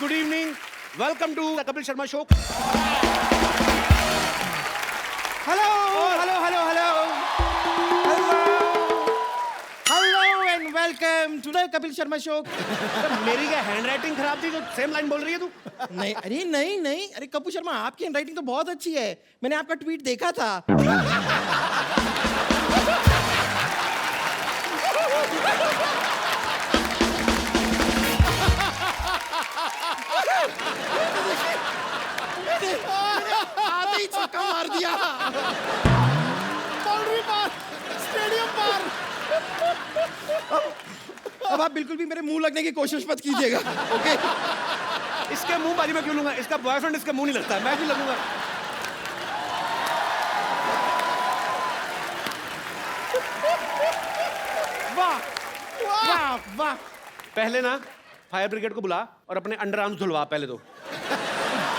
good evening. Welcome to the Kapil Sharma Show. Hello, hello, hello, hello. Hello and welcome to the Kapil Sharma Show. मेरी क्या handwriting खराब थी जो same line बोल रही है तू? नहीं, अरे नहीं नहीं, अरे कपूर शर्मा आपकी हैंडराइटिंग तो बहुत अच्छी है. मैंने आपका ट्वीट देखा था. आते ही छक्का मार दिया. बाउंड्री पार, स्टेडियम पार. अब आप बिल्कुल भी मेरे मुंह लगने की कोशिश मत कीजिएगा, ओके? इसके मुंह बाजी में क्यों लूंगा? इसका बॉयफ्रेंड इसके मुंह नहीं लगता, मैं भी लगूंगा. वाह वाह वाह. पहले ना फायर ब्रिगेड को बुला और अपने अंडर आर्म्स धुलवा पहले तो.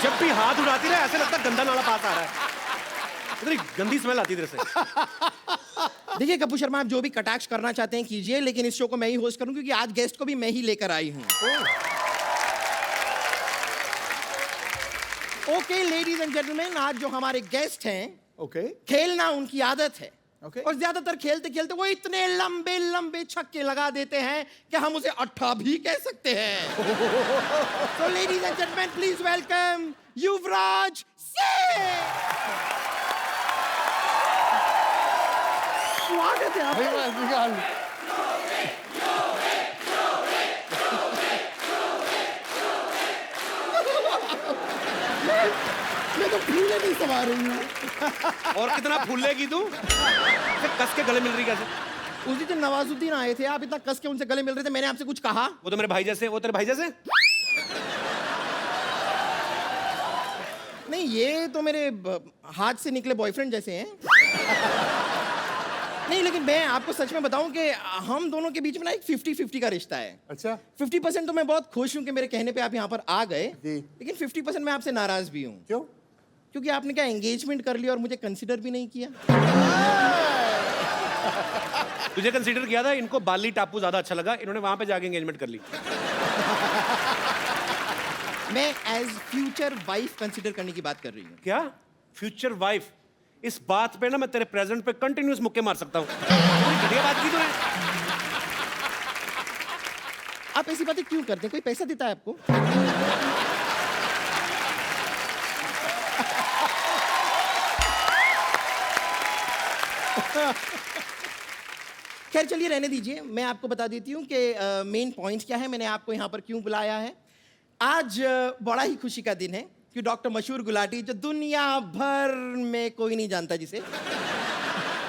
जब भी हाथ उठाती रहे ऐसे लगता है गंदा नाला पास आ रहा है. इतनी गंदी स्मेल आती है तेरे से. देखिए कपूर शर्मा, आप जो भी कटाक्ष करना चाहते हैं कीजिए, लेकिन इस शो को मैं ही होस्ट करूं क्योंकि आज गेस्ट को भी मैं ही लेकर आई हूं. ओके लेडीज एंड जेंटलमैन, आज जो हमारे गेस्ट हैं, ओके खेलना उनकी आदत है. Okay. और ज्यादातर खेलते खेलते वो इतने लंबे लंबे छक्के लगा देते हैं कि हम उसे अट्ठा भी कह सकते हैं. तो ladies and gentleman, please welcome Yuvraj Singh. स्वागत है आपका. मैं तो फूले नहीं समा रही हूँ. और कितना फूलेगी तू? फिर कस के गले मिल रही कैसे? उस दिन नवाजुद्दीन आए थे, आप इतना कस के उनसे गले मिल रहे थे, मैंने आपसे कुछ कहा? वो तो मेरे भाई जैसे. वो तेरे भाई जैसे? नहीं, ये तो मेरे हाथ से निकले बॉयफ्रेंड जैसे हैं. नहीं, लेकिन मैं आपको सच में बताऊं कि हम दोनों के बीच में ना एक 50-50 का रिश्ता है. अच्छा 50% तो मैं बहुत खुश हूं कि मेरे कहने पे आप यहाँ पर आ गए, जी. लेकिन 50% मैं आपसे नाराज भी हूँ. क्यों? क्योंकि आपने क्या एंगेजमेंट कर लिया और मुझे कंसिडर भी नहीं किया. तुझे कंसीडर किया था. इनको बाली टापू ज्यादा अच्छा लगा, इन्होंने वहां पे जाके एंगेजमेंट कर ली. मैं एज फ्यूचर वाइफ कंसिडर करने की बात कर रही हूँ. क्या? Future wife? इस बात पे ना मैं तेरे प्रेजेंट पे कंटिन्यूस मुक्के मार सकता हूँ. घटिया बात की तूने. आप ऐसी बातें क्यों करते हैं? कोई पैसा देता है आपको? खैर चलिए रहने दीजिए, मैं आपको बता देती हूँ कि मेन पॉइंट क्या है, मैंने आपको यहाँ पर क्यों बुलाया है. आज बड़ा ही खुशी का दिन है कि डॉक्टर मशहूर गुलाटी, जो दुनिया भर में कोई नहीं जानता जिसे,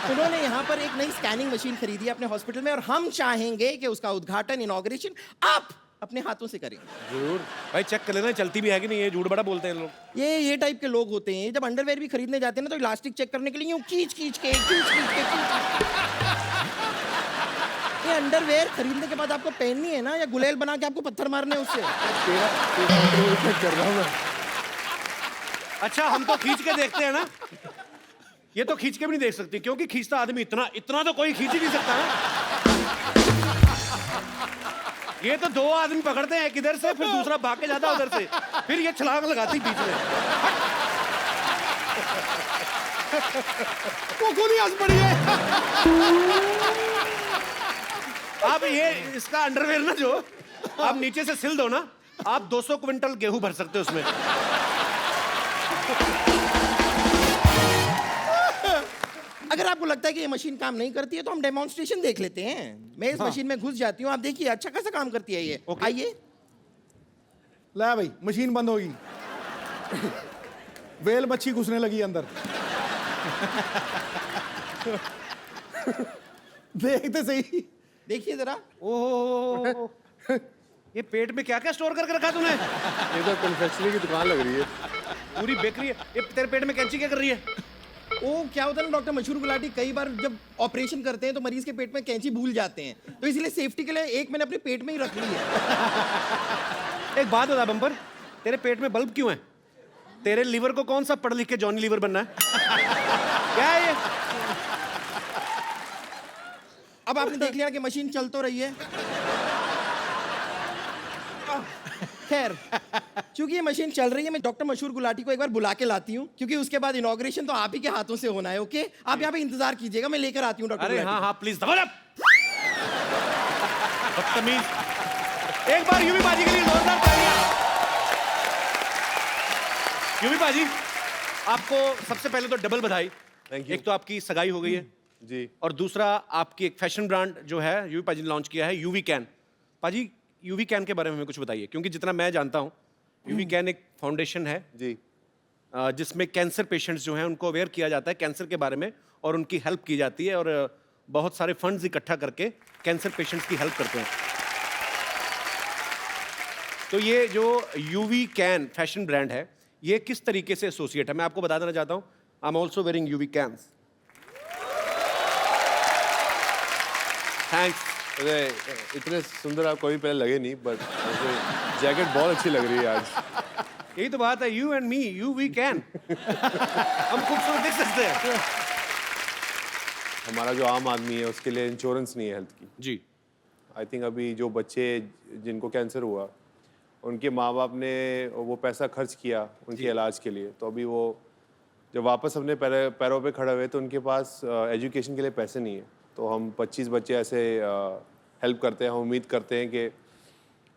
उन्होंने यहाँ पर एक नई स्कैनिंग मशीन खरीदी है अपने हॉस्पिटल में, और हम चाहेंगे कि उसका उद्घाटन, इनॉग्रेशन आप अपने हाथों से करें. झूठ भाई, चेक कर लेना चलती भी है कि नहीं. ये झूठ बड़ा बोलते हैं लोग. ये टाइप के लोग होते हैं, जब अंडरवेयर भी खरीदने जाते हैं ना तो इलास्टिक चेक करने के लिए यूं खींच के ये अंडरवेयर खरीदने के बाद आपको पहननी है ना, या गुलेल बना के आपको पत्थर मारने हैं उससे. कर रहा हूँ मैं. अच्छा, हम तो खींच के देखते हैं ना. ये तो खींच के भी नहीं देख सकती, क्योंकि खींचता आदमी इतना तो कोई खींच ही नहीं सकता ना. ये तो दो आदमी पकड़ते हैं, एक इधर से फिर दूसरा भाग के जाता उधर से, फिर ये छलांग लगाती बीच में. वो गोली हंस पड़ी है. अब ये इसका अंडरवेयर ना जो आप नीचे से सिल दो ना, आप 200 क्विंटल गेहूं भर सकते हो उसमें. अगर आपको लगता है कि ये मशीन काम नहीं करती है तो हम डेमोन्स्ट्रेशन देख लेते हैं. मैं इस मशीन में घुस जाती हूँ, आप देखिए अच्छा खासा काम करती है ये. Okay. आइए. ला भाई, मशीन बंद होगी. वेल मच्छी घुसने लगी अंदर. देखते सही. देखिए जरा. ओह, ये पेट में क्या क्या स्टोर करके रखा तूने? ये तो कन्फेक्शनरी की दुकान लग रही है. पूरी बेकरी है. ये तेरे पेट में कैंची क्या कर रही है? वो क्या होता है ना डॉक्टर मशहूर गुलाटी, कई बार जब ऑपरेशन करते हैं तो मरीज के पेट में कैंची भूल जाते हैं, तो इसलिए सेफ्टी के लिए एक मैंने अपने पेट में ही रख ली है. एक बात बता बम्पर, तेरे पेट में बल्ब क्यों है? तेरे लीवर को कौन सा पढ़ लिख के जॉनी लीवर बनना है? क्या है ये? अब आपने देख लिया कि मशीन चल तो रही है. खैर, चूंकि ये मशीन चल रही है, मैं डॉक्टर मशहूर गुलाटी को एक बार बुला के लाती हूँ, क्योंकि उसके बाद इनॉग्रेशन तो आप ही के हाथों से होना है। ओके, आप यहाँ पे इंतजार कीजिएगा, मैं लेकर आती हूँ डॉक्टर अरे गुलाटी हाँ हाँ प्लीज दबा बदतमीज। एक बार यूवी बाजी के लिए जोरदार तालियां। यूवी बाजी, आपको सबसे पहले तो डबल बधाई। Thank you. एक तो आपकी सगाई हो गई है जी। और दूसरा आपकी एक फैशन ब्रांड जो है यूवी पाजी ने लॉन्च किया है, यूवी कैन। पाजी, यूवी कैन के बारे में हमें कुछ बताइए, क्योंकि जितना मैं जानता हूँ यूवी कैन एक फाउंडेशन है जी। जिसमें कैंसर पेशेंट्स जो हैं उनको अवेयर किया जाता है कैंसर के बारे में और उनकी हेल्प की जाती है, और बहुत सारे फंड्स इकट्ठा करके कैंसर पेशेंट्स की हेल्प करते हैं। तो ये जो यूवी कैन फैशन ब्रांड है, ये किस तरीके से एसोसिएट है, मैं आपको बता देना चाहता हूँ। I am also wearing UV cans. Thanks. अरे इतने सुंदर आप कभी पहले लगे नहीं, बट जैकेट बहुत अच्छी लग रही है आज। यही तो बात है, you and me, you we can. हम खूबसूरत दिख सकते हैं। हमारा जो आम आदमी है उसके लिए इंश्योरेंस नहीं है हेल्थ की। जी। आई थिंक अभी जो बच्चे जिनको कैंसर हुआ, उनके माँ बाप ने वो पैसा खर्च किया उनके इलाज के लिए, तो अभी वो जब वापस अपने पैरों पे खड़े हुए तो उनके पास एजुकेशन के लिए पैसे नहीं है। तो हम 25 बच्चे ऐसे हेल्प करते हैं। हम उम्मीद करते हैं कि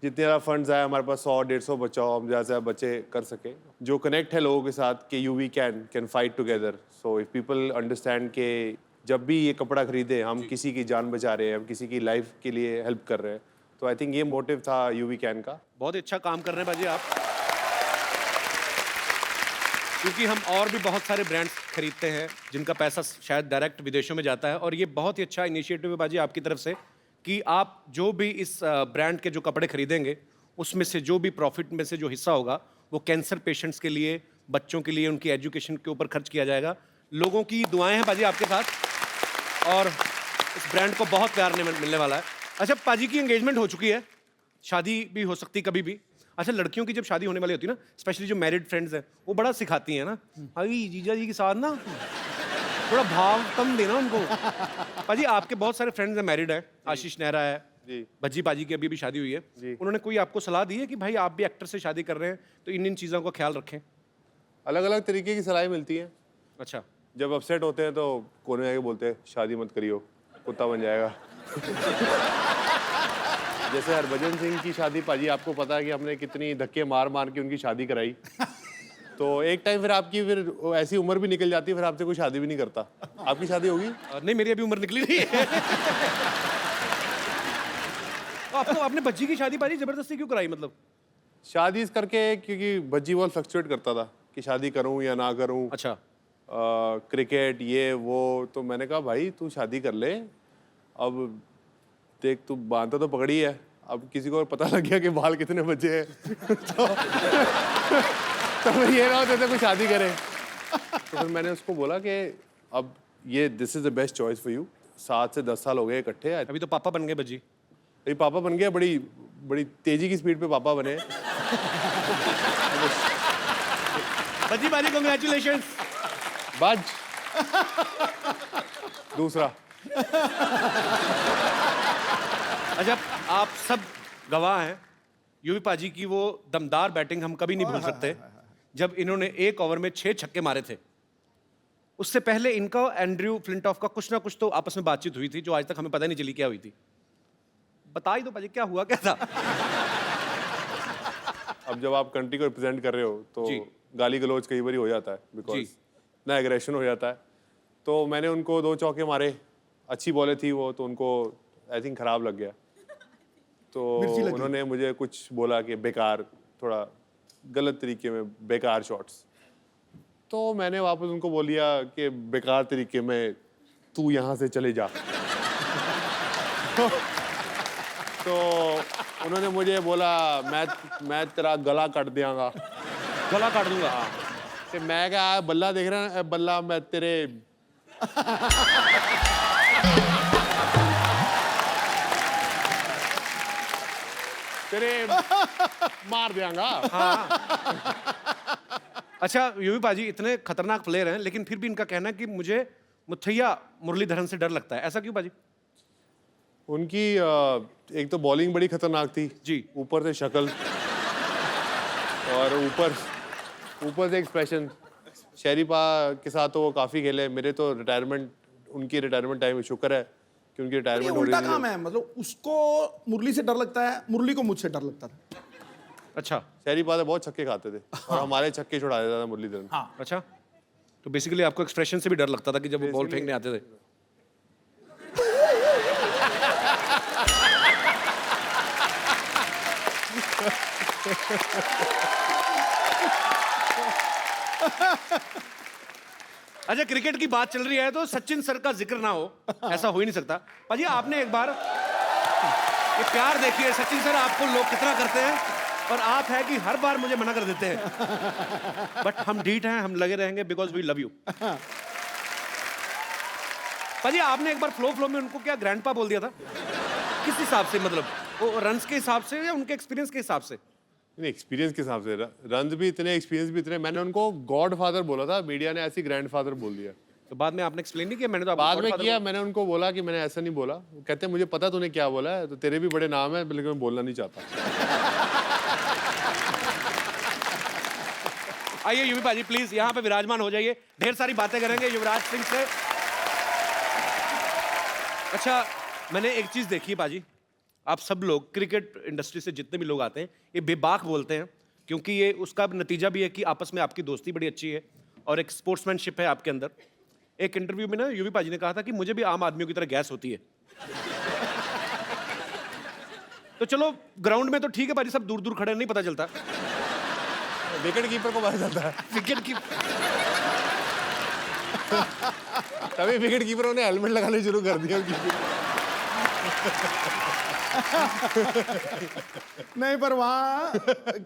जितने ज़्यादा फंड्स आए हमारे पास 100-150 बच्चा हो, हम ज़्यादा से ज़्यादा बच्चे कर सकें। जो कनेक्ट है लोगों के साथ कि you we can fight together. So if people understand कि जब भी ये कपड़ा खरीदे हम किसी की जान बचा रहे हैं, हम किसी की लाइफ के लिए हेल्प कर रहे हैं। तो आई थिंक ये मोटिव था यूवी कैन का। बहुत अच्छा काम कर रहे हैं बाजी आप, क्योंकि हम और भी बहुत सारे ब्रांड्स खरीदते हैं जिनका पैसा शायद डायरेक्ट विदेशों में जाता है, और ये बहुत ही अच्छा इनिशिएटिव है बाजी आपकी तरफ से कि आप जो भी इस ब्रांड के जो कपड़े खरीदेंगे उसमें से जो भी प्रॉफिट में से जो हिस्सा होगा वो कैंसर पेशेंट्स के लिए, बच्चों के लिए, उनकी एजुकेशन के ऊपर खर्च किया जाएगा। लोगों की दुआएं हैं बाजी आपके साथ, और इस ब्रांड को बहुत प्यार मिलने वाला है। अच्छा, पाजी की एंगेजमेंट हो चुकी है, शादी भी हो सकती कभी भी। अच्छा, लड़कियों की जब शादी होने वाली होती है ना, स्पेशली जो मैरिड फ्रेंड्स हैं, वो बड़ा सिखाती हैं ना, अरे जीजा जी के साथ ना थोड़ा भाव कम देना उनको। पाजी, आपके बहुत सारे फ्रेंड्स हैं, मैरिड है, आशीष नेहरा है जी, भज्जी पाजी की अभी भी शादी हुई है। जी। उन्होंने कोई आपको सलाह दी है कि भाई आप भी एक्टर से शादी कर रहे हैं तो इन चीज़ों का ख्याल रखें? अलग अलग तरीके की सलाह मिलती है। अच्छा। जब अपसेट होते हैं तो कोने में आके बोलते हैं शादी मत करियो, कुत्ता बन जाएगा। जैसे हरभजन सिंह की शादी, पाजी आपको पता है कि हमने कितनी धक्के मार मार के उनकी शादी कराई। तो एक टाइम फिर आपकी फिर ऐसी उम्र भी निकल जाती है, फिर आपसे कोई शादी भी नहीं करता। आपकी शादी होगी? नहीं, मेरी अभी उम्र निकली नहीं है। तो आपको अपने बच्ची की शादी पाजी जबरदस्ती क्यों कराई, मतलब? शादी इस करके क्योंकि बच्ची बहुत फ्लक्चुएट करता था कि शादी करूं या ना करूं। अच्छा। क्रिकेट ये वो, तो मैंने कहा भाई तू शादी कर ले, अब देख तू बांधा तो पकड़ी है, अब किसी को पता लग गया कि बाल कितने बचे हैं तो फिर ये ना होते थे कोई शादी करे। तो फिर मैंने उसको बोला कि अब ये this is the best choice for you. 7 से 10 साल हो गए इकट्ठे। अभी तो पापा बन गए बज्जी। अभी पापा बन गया, बड़ी बड़ी तेजी की स्पीड पे पापा बने। बज्जी पाजी, कांग्रेचुलेशंस। बाज दूसरा। अच्छा, आप सब गवाह हैं यूवी पाजी की वो दमदार बैटिंग हम कभी नहीं भूल सकते, जब इन्होंने एक ओवर में 6 छक्के मारे थे। उससे पहले इनका एंड्रयू फ्लिंटॉफ का कुछ ना कुछ तो आपस में बातचीत हुई थी जो आज तक हमें पता नहीं चली क्या हुई थी। बता ही दो पाजी, क्या हुआ क्या था? अब जब आप कंट्री को रिप्रेजेंट कर रहे हो तो जी। गाली गलौज कई बार हो जाता है, बिकॉज ना एग्रेशन हो जाता है। तो मैंने उनको 2 चौके मारे, अच्छी बॉलें थी वो, तो उनको आई थिंक खराब लग गया। तो उन्होंने मुझे कुछ बोला कि बेकार, थोड़ा गलत तरीके में बेकार शॉट्स। तो मैंने वापस उनको बोल दिया कि बेकार तरीके में तू यहाँ से चले जा। तो उन्होंने मुझे बोला मैं तेरा गला काट दियांगा। गला काट दूंगा? कि मैं क्या बल्ला देख रहा है, बल्ला मैं तेरे तेरे मार दियांगा। अच्छा यूवी पाजी इतने खतरनाक प्लेयर हैं, लेकिन फिर भी इनका कहना है कि मुझे मुथैया मुरलीधरन से डर लगता है। ऐसा क्यों पाजी? उनकी एक तो बॉलिंग बड़ी खतरनाक थी जी। ऊपर से शक्ल और ऊपर से एक्सप्रेशन। शरीफा के साथ तो वो काफ़ी खेले, मेरे तो उनकी रिटायरमेंट टाइम में शुक्र है कि उनकी ये रिटायरमेंट हो उल्टा रही काम है। है, मतलब उसको मुरली से डर लगता है, मुरली को मुझसे डर लगता था। अच्छा शरीफा तो बहुत छक्के खाते थे और हमारे छक्के छुड़ा देता था मुरलीधरन। हाँ। अच्छा, तो बेसिकली आपको एक्सप्रेशन से भी डर लगता था कि जब वो बॉल फेंकने आते थे। अच्छा, क्रिकेट की बात चल रही है तो सचिन सर का जिक्र ना हो, ऐसा हो ही नहीं सकता। पाजी आपने एक बार ये प्यार देखिए, सचिन सर आपको लोग कितना करते हैं और आप है कि हर बार मुझे मना कर देते हैं। बट हम ढीठ हैं, हम लगे रहेंगे बिकॉज वी लव यू। पाजी आपने एक बार फ्लो में उनको क्या ग्रैंडपा बोल दिया था? किस हिसाब से, मतलब वो रन्स के हिसाब से या उनके एक्सपीरियंस के हिसाब से? एक्सपीरियंस के हिसाब से रन भी इतने, एक्सपीरियंस भी इतने। मैंने उनको गॉड फादर बोला था, मीडिया ने ऐसी ग्रैंडफादर बोल दिया। तो बाद में आपने एक्सप्लेन नहीं किया? मैंने तो आपको बाद में Godfather किया, मैंने उनको बोला कि मैंने ऐसा नहीं बोला। वो कहते हैं मुझे पता तूने क्या बोला है, तो तेरे भी बड़े नाम है, लेकिन मैं बोलना नहीं चाहता। आइए यूवी पाजी प्लीज यहाँ पे विराजमान हो जाइए, ढेर सारी बातें करेंगे युवराज सिंह से। अच्छा, मैंने एक चीज देखी है पाजी, आप सब लोग क्रिकेट इंडस्ट्री से जितने भी लोग आते हैं ये बेबाक बोलते हैं, क्योंकि ये उसका नतीजा भी है कि आपस में आपकी दोस्ती बड़ी अच्छी है और एक स्पोर्ट्समैनशिप है आपके अंदर। एक इंटरव्यू में ना यूवी पाजी ने कहा था कि मुझे भी आम आदमियों की तरह गैस होती है। तो चलो ग्राउंड में तो ठीक है पाजी, सब दूर दूर खड़े नहीं पता चलता। विकेट कीपर को पता चलता है, विकेट की तभी विकेट कीपरों ने हेलमेट लगाने शुरू कर दिया। नहीं, पर वहाँ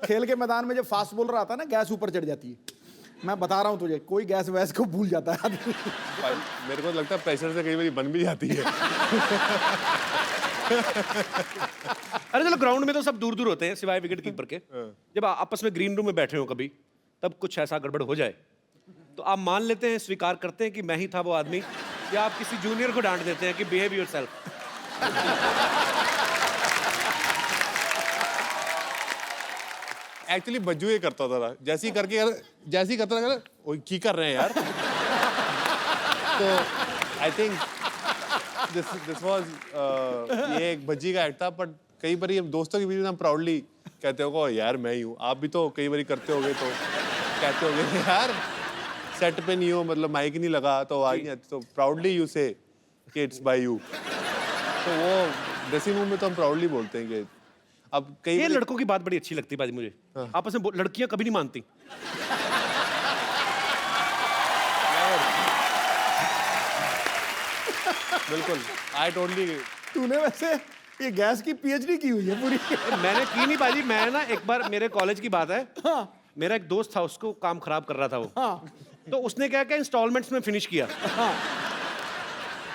खेल के मैदान में जब फास्ट बॉलर आता है ना, गैस ऊपर चढ़ जाती है। मैं बता रहा हूँ तुझे, कोई गैस वैस को भूल जाता है आदमी। मेरे को लगता है प्रेशर से कई बार बन भी जाती है। अरे चलो, ग्राउंड में तो सब दूर दूर होते हैं सिवाय विकेट कीपर के। जब आपस में ग्रीन रूम में बैठे हो कभी, तब कुछ ऐसा गड़बड़ हो जाए तो आप मान लेते हैं, स्वीकार करते हैं कि मैं ही था वो आदमी, या आप किसी जूनियर को डांट देते हैं कि बिहेव योरसेल्फ? एक्चुअली बज्जू ये करता था, जैसे ही करता था, ओए की कर रहे हैं यार। तो आई थिंक दिस वाज ये एक भज्जी का एक्ट था। बट कई बार हम दोस्तों के बीच में हम प्राउडली कहते हो यार मैं ही हूँ। आप भी तो कई बार करते होगे, तो कहते होगे यार सेट पे नहीं हो, मतलब माइक नहीं लगा तो आवाज नहीं आती, तो प्राउडली यू से कि इट्स बाय यू। तो वो ड्रेसिंग रूम में तो हम प्राउडली बोलते हैं कि अब कई ये लड़कों की बात बड़ी अच्छी लगती है बाजी मुझे। आपस में लड़कियां कभी नहीं मानती। बिल्कुल, आई टोटली। तूने वैसे ये गैस की पीएचडी की हुई है पूरी। मैंने की नहीं बाजी, मैं ना एक बार, मेरे कॉलेज की बात है, हाँ। मेरा एक दोस्त था, उसको काम खराब कर रहा था वो। हाँ। तो उसने क्या क्या इंस्टॉलमेंट्स में फिनिश किया।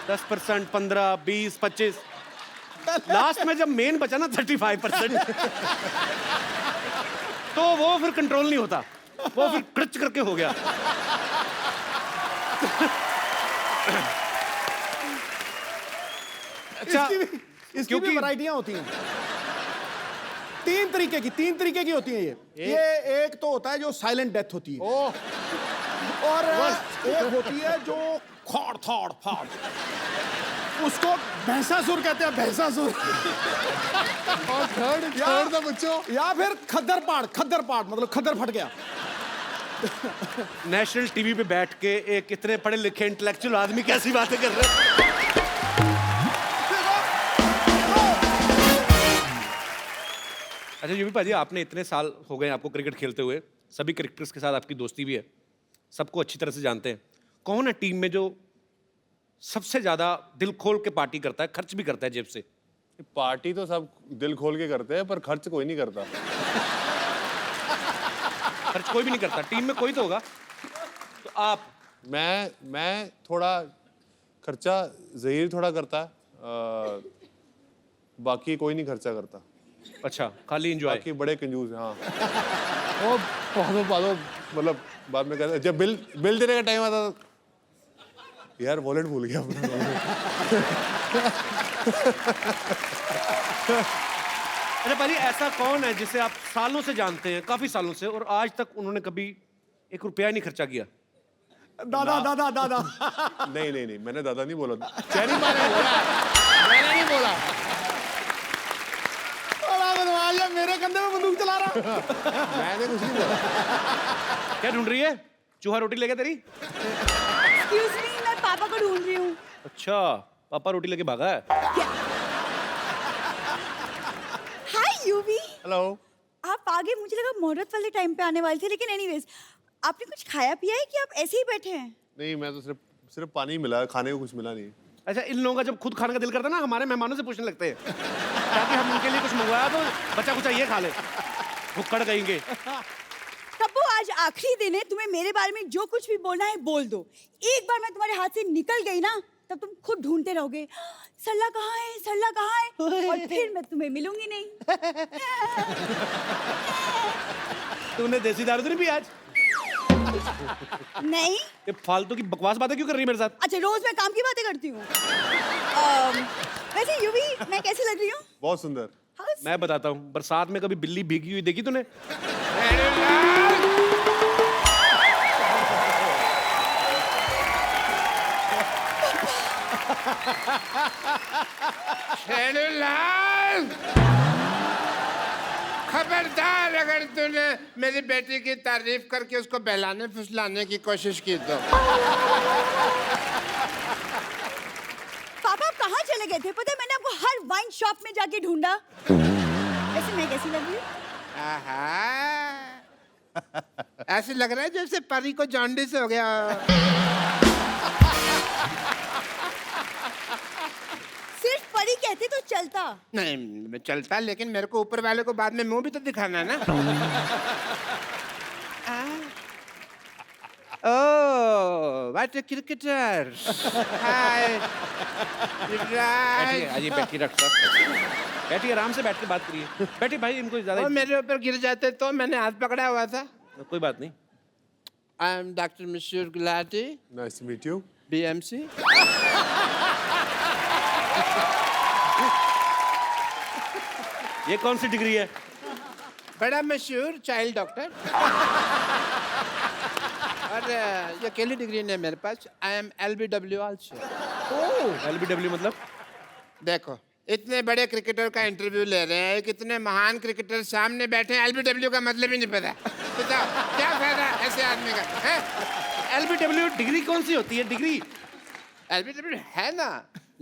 10%, 15, 20, 25, लास्ट में जब मेन बचा ना 35%, तो वो फिर कंट्रोल नहीं होता, वो फिर क्रच करके हो गया। अच्छा, इसकी भी वैरायटियां होती हैं। तीन तरीके की होती हैं ये एक तो होता है जो साइलेंट डेथ होती है, और एक होती है जो खौड़ थौड़ फाड़, उसको भैंसासुर कहते हैं, भैंसासुर। और थर्ड था बच्चों, या फिर खद्दर पाड़ मतलब खद्दर फट गया। नेशनल टीवी पे बैठ के एक इतने पढ़े लिखे इंटेलेक्चुअल आदमी कैसी बातें कर रहे हैं। अच्छा यूवी पाजी, आपने इतने साल हो गए आपको क्रिकेट खेलते हुए, सभी क्रिकेटर्स के साथ आपकी दोस्ती भी है, सबको अच्छी तरह से जानते हैं। कौन है टीम में जो सबसे ज्यादा दिल खोल के पार्टी करता है, खर्च भी करता है जेब से? पार्टी तो सब दिल खोल के करते हैं, पर खर्च कोई नहीं करता। खर्च कोई भी नहीं करता, टीम में कोई तो होगा। तो आप? मैं थोड़ा खर्चा, ज़हीर थोड़ा करता है, बाकी कोई नहीं खर्चा करता। अच्छा, खाली एंजॉय? बाकी बड़े कंजूस हैं। हाँ, वो पादो मतलब बाद में कहते, जब बिल देने का टाइम आता था, यार वॉलेट भूल गया अपना। अच्छा पाजी, ऐसा कौन है जिसे आप सालों से जानते हैं, काफी सालों से, और आज तक उन्होंने कभी 1 रुपया ही नहीं खर्चा किया? दादा दादा दादा। नहीं नहीं नहीं, मैंने दादा नहीं बोला। चैनी मारे बोला, मैंने नहीं बोला। बदमाश है, मेरे कंधे में बंदूक चला रहा। मैंने कुछ नहीं बोला। क्या ढूंढ रही है? चूहा रोटी लेके तेरी? एक्सक्यूज मी, मैं पापा को ढूंढ रही हूँ। अच्छा, पापा रोटी लेके भागा है। हाय यूवी, हेलो। आप आगे, मुझे लगा मुहूर्त वाले टाइम पे आने वाले थे, लेकिन एनीवेज आपने कुछ खाया पिया है कि आप ऐसे ही बैठे हैं? नहीं, मैं तो सिर्फ पानी मिला, खाने को कुछ मिला नहीं। अच्छा, इन लोगों का जब खुद खाने का दिल करता है ना, हमारे मेहमानों से पूछने लगते हैं ताकि हम उनके लिए कुछ मंगवाया तो बच्चा कुछ ये खा ले, भुक्कड़ कहेंगे। तब्बू, आज आखिरी दिन है, तुम्हें मेरे बारे में जो कुछ भी बोलना है बोल दो। एक बार मैं तुम्हारे हाथ से निकल गई ना, तब तुम खुद ढूंढते रहोगे, सरला कहाँ है, सरला कहाँ है, और फिर मैं तुम्हें मिलूंगी नहीं। तूने देसी दारू तो नहीं पी आज? नहीं। ये फालतू की बकवास बातें क्यों कर रही है मेरे साथ? अच्छा, रोज मैं काम की बातें करती हूँ। वैसे यूवी, मैं कैसी लग रही हूँ? बहुत सुंदर। मैं बताता हूँ, बरसात में कभी बिल्ली भीगी हुई देखी तूने? खबरदार, अगर तूने मेरी बेटी की तारीफ करके उसको बहलाने फुसलाने की कोशिश की तो। पापा, आप कहाँ चले गए थे? पता है, मैंने आपको हर वाइन शॉप में जाके ढूंढा। वैसे मैं कैसी लग रही हूँ? आहा, ऐसे लग रहा है जैसे परी को जॉन्डिस हो गया। सिर्फ परी कहते तो चलता। नहीं, मैं चलता, लेकिन मेरे को ऊपर वाले को बाद में मुंह भी तो दिखाना है ना। ओह, व्हाट अ क्रिकेटर। हाय। बैठिए, आइए, बैठिए डॉक्टर साहब, बैठिए, आराम से बैठ के बात करिए। बैठिए भाई, इनको ज्यादा वो मेरे ऊपर गिर जाते तो मैंने हाथ पकड़ा हुआ था। कोई बात नहीं। आई am doctor Mashhoor Gulati, nice to meet you. BMC। ये कौन सी डिग्री है? बड़ा मशहूर चाइल्ड डॉक्टर। और ये अकेली डिग्री नहीं है मेरे पास। I am LBW also. LBW मतलब? देखो, इतने बड़े क्रिकेटर का इंटरव्यू ले रहे हैं, कितने महान क्रिकेटर सामने बैठे हैं, LBW का मतलब ही नहीं पता। बताओ क्या फायदा ऐसे आदमी का, है? LBW डिग्री कौन सी होती है? डिग्री LBW है ना,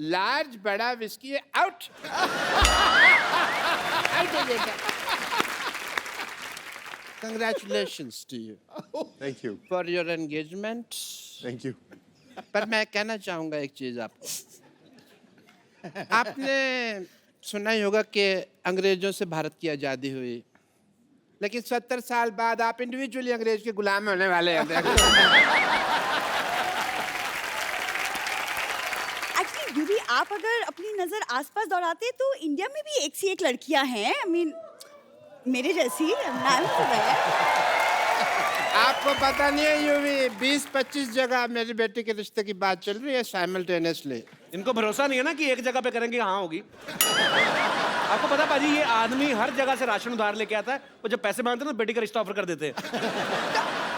लार्ज बड़ा विस्की है, आउट। आउट हो गया। Congratulations to you thank you. for your engagement. Thank you. पर मैं कहना चाहूंगा एक चीज आपको। आपने सुना ही होगा कि अंग्रेजों से भारत की आज़ादी हुई, लेकिन 70 साल बाद आप इंडिविजुअली अंग्रेज के गुलाम होने वाले हैं। एक्चुअली यूवी, आप अगर अपनी नजर आसपास दौड़ाते तो इंडिया में भी एक सी एक लड़कियां हैं। आई मीन, मेरे जैसी। आपको पता नहीं है यूवी, 20-25 जगह मेरी बेटी के रिश्ते की बात चल रही है साइमल्टेनियसली। इनको भरोसा नहीं है ना कि एक जगह पे करेंगे हाँ होगी। आपको पता पाजी, ये आदमी हर जगह से राशन उधार लेके आता है, वो जब पैसे मांगते हैं ना, बेटी का रिश्ता ऑफर कर देते हैं।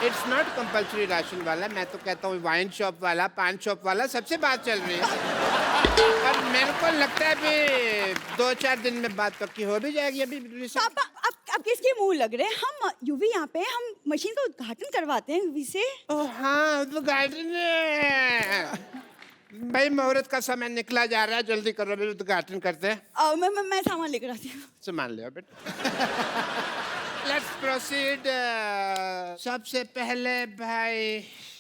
इट्स नॉट कंपल्सरी राशन वाला, मैं तो कहता हूँ वाइन शॉप वाला, पान शॉप वाला, सबसे बात चल रही है। और मेरे को लगता है अभी 2-4 दिन में बात पक्की हो भी जाएगी। अभी पापा, आप किसके मुंह लग रहे हैं? हम यूवी यहाँ पे हम मशीन का उद्घाटन करवाते हैं यूवी से। ओह हाँ, उद्घाटन है। भाई, मुहूर्त का समय निकला जा रहा है, जल्दी करो, अभी उद्घाटन करते हैं। मैं सामान लेकर आती हूँ। सामान ले आओ बेटा। Let's proceed. सबसे पहले भाई,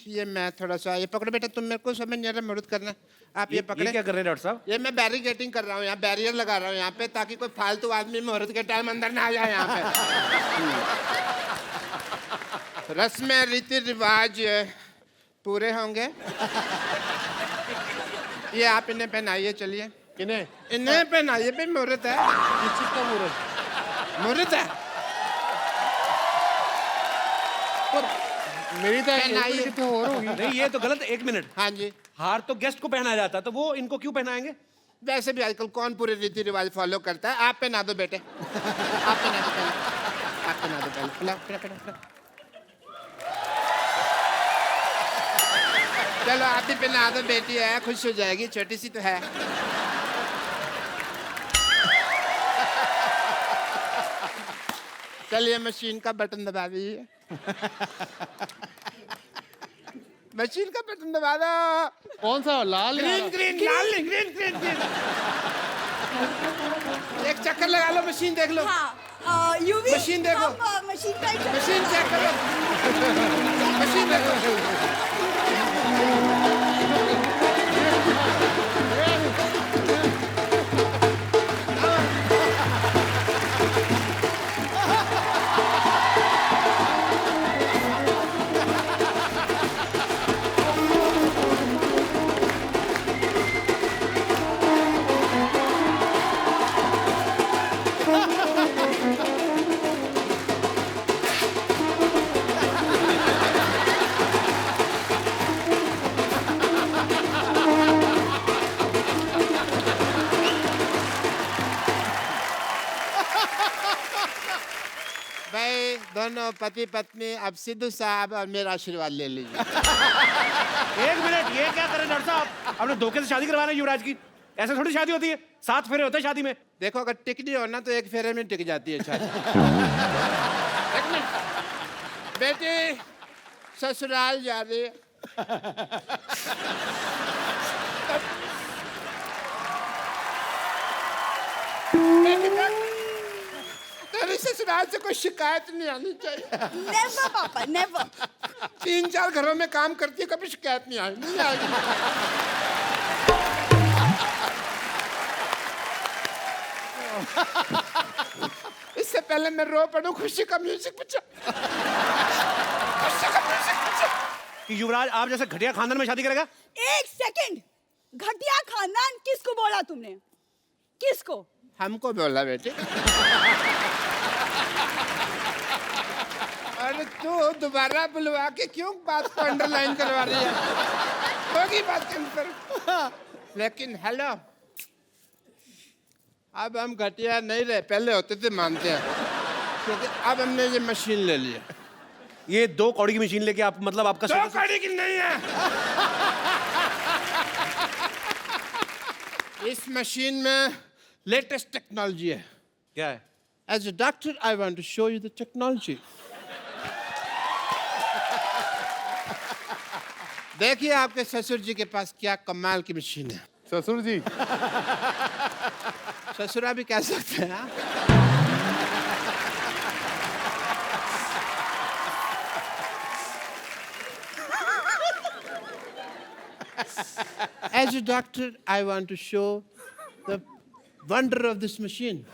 ये मैं थोड़ा सा, ये पकड़ो बेटा, तुम मेरे को समझ नहीं आ रहा मुहूर्त करना। आप ये पकड़े। क्या कर रहे हैं डॉक्टर साहब? ये मैं बैरिकेटिंग कर रहा हूँ, यहाँ बैरियर लगा रहा हूँ यहाँ पे, ताकि कोई फालतू आदमी मुहूर्त के टाइम अंदर ना आ जाए यहाँ पे। रस्में रीति रिवाज पूरे होंगे। ये आप इन्हें पहनाइए, चलिए। किन्हें? इन्हें पहनाइए, भाई मुहूर्त है। किस चीज का मुहूर्त? मुहूर्त है। मेरी तो पहनाइए। नहीं, ये तो गलत। 1 मिनट, हाँ जी। हार तो गेस्ट को पहनाया जाता है, तो वो इनको क्यों पहनाएंगे? वैसे भी आजकल कौन पूरे रीति रिवाज फॉलो करता है? आप पहना दो बेटे, आप पहना दो पहले, आप पहना दो पहले, पहना, पहना, पहना, पहना। चलो आप भी पहना दो, बेटी है, खुश हो जाएगी, छोटी सी तो है। चलिए मशीन का बटन दबा दीजिए। मशीन का बटन दबा दो। कौन सा लाल या ग्रीन ग्रीन लाल नहीं, ग्रीन ग्रीन ग्रीन। एक चक्कर लगा लो, मशीन देख लो। हाँ यूवी मशीन देखो। मशीन का मशीन चेक करो, मशीन देखो। भाई दोनों पति पत्नी अब सिद्धू साहब और मेरा आशीर्वाद ले लीजिए। एक मिनट, ये क्या कर रहे हैं डॉक्टर साहब? आपने धोखे से शादी करवा रहे हैं युवराज की। ऐसे थोड़ी शादी होती है, 7 फेरे होते हैं शादी में। देखो अगर टिकनी हो ना तो एक फेरे में टिक जाती है शादी। एक मिनट, बेटी ससुराल जा रही है। तेरी ससुराल से कोई शिकायत नहीं आनी चाहिए। नेवर पापा नेवर। 3-4 घरों में काम करती है, कभी शिकायत नहीं आएगी, नहीं आएगी। इससे पहले मैं रो पड़ूं, खुशी का म्यूजिक बजा। खुशी का म्यूजिक बजा। कि युवराज आप जैसे घटिया खानदान में शादी करेगा? एक सेकंड, घटिया खानदान किसको बोला तुमने? किसको? हमको बोला बेटे। अरे तू दोबारा बुलवा के क्यों बात को अंडरलाइन करवा रही है? होगी बात कंफर्म। लेकिन हेलो, अब हम घटिया नहीं रहे, पहले होते थे मानते हैं, क्योंकि अब हमने ये मशीन ले लिया। ये 2 कौड़ी की मशीन लेके आप, मतलब आपका 2 कौड़ी की नहीं है। इस मशीन में लेटेस्ट टेक्नोलॉजी है। क्या है? As a doctor, I want to show you the technology. देखिए आपके ससुर जी के पास क्या कमाल की मशीन है। ससुर जी, ससुरा भी कह सकते हैं। As a doctor, I want to show the wonder of this machine.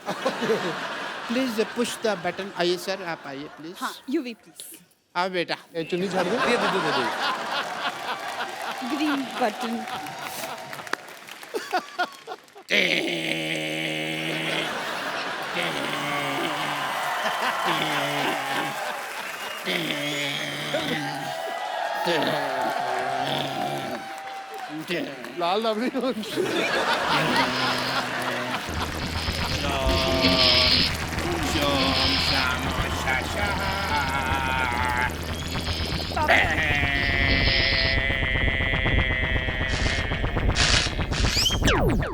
Please push the button. आइए सर, आप आइए प्लीज। हाँ यूवी प्लीज। आओ बेटा। ये चुन्नी झाड़ दो। दे। Green button. लाल रबड़ी होती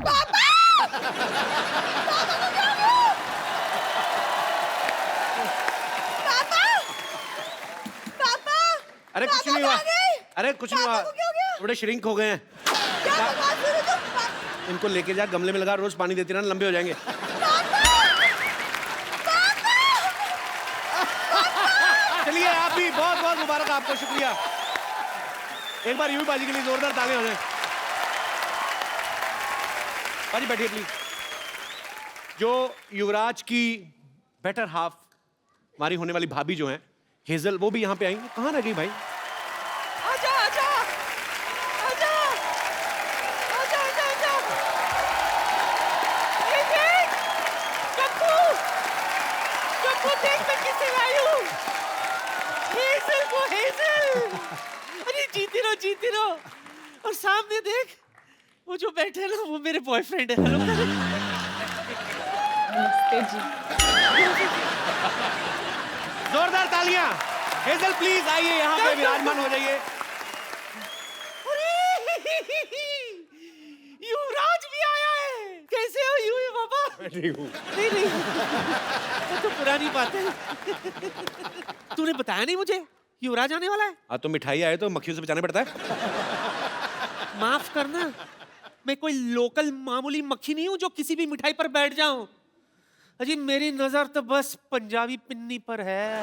पापा अरे कुछ नहीं हुआ, अरे कुछ नहीं हुआ, पापा को क्या हो गया? थोड़े श्रिंक हो गए हैं। क्या बकवास कर रहे हो तुम? इनको लेके जा, गमले में लगा, रोज पानी देती रहना, लंबे हो जाएंगे। चलिए आप भी बहुत बहुत मुबारक आपको, शुक्रिया। एक बार यूवी बाजी के लिए जोरदार तालियां हो जाए। बाजी बैठिए प्लीज। जो युवराज की बेटर हाफ, हमारी होने वाली भाभी जो हैं हेजल, वो भी यहाँ पे आई। कहाँ रह गई भाई? आजा आजा आजा आजा आजा आजा। ये देख, कप्पू कप्पू देख मैं किसे लाई हूँ। हेजल को, हेजल। अरे जीती रहो और सामने देख, वो जो बैठे हैं ना वो मेरे बॉयफ्रेंड है। हेलो नमस्ते जी। जोरदार तालियां। हेजल प्लीज आइए यहाँ पे विराजमान हो जाइए। युवराज भी आया है। कैसे हो युवी बाबा? ठीक हूँ। नहीं नहीं, वो तो पुरानी बात है। तूने बताया नहीं मुझे युवराज आने वाला है। हाँ तो मिठाई आए तो मक्खियों से बचाना पड़ता है। माफ करना, मैं कोई लोकल मामूली मक्खी नहीं हूं जो किसी भी मिठाई पर बैठ जाऊं। अजी मेरी नजर तो बस पंजाबी पिन्नी पर है।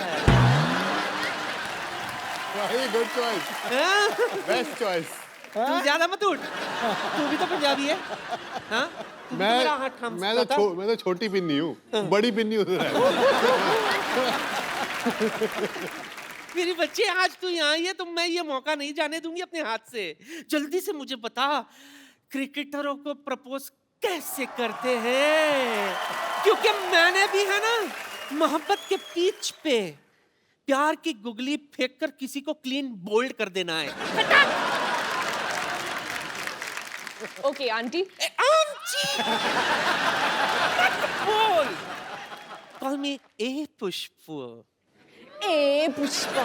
Good choice, best choice. तू ज्यादा मत उठ, तू भी तो पंजाबी है। हाँ? तू भी तो मेरा हाथ थाम सकता था। मैं तो छोटी पिन्नी हूँ, बड़ी पिन्नी उधर है। मेरी बच्चे आज तू यहाँ आई है तो मैं ये मौका नहीं जाने दूंगी अपने हाथ से। जल्दी से मुझे बता, क्रिकेटरों को प्रपोज कैसे करते हैं? क्योंकि मैंने भी है ना मोहब्बत के पिच पे प्यार की गुगली फेंक कर किसी को क्लीन बोल्ड कर देना है। Okay aunty. आंटी बोल, कॉल मी ए पुष्प। ए पुष्पा।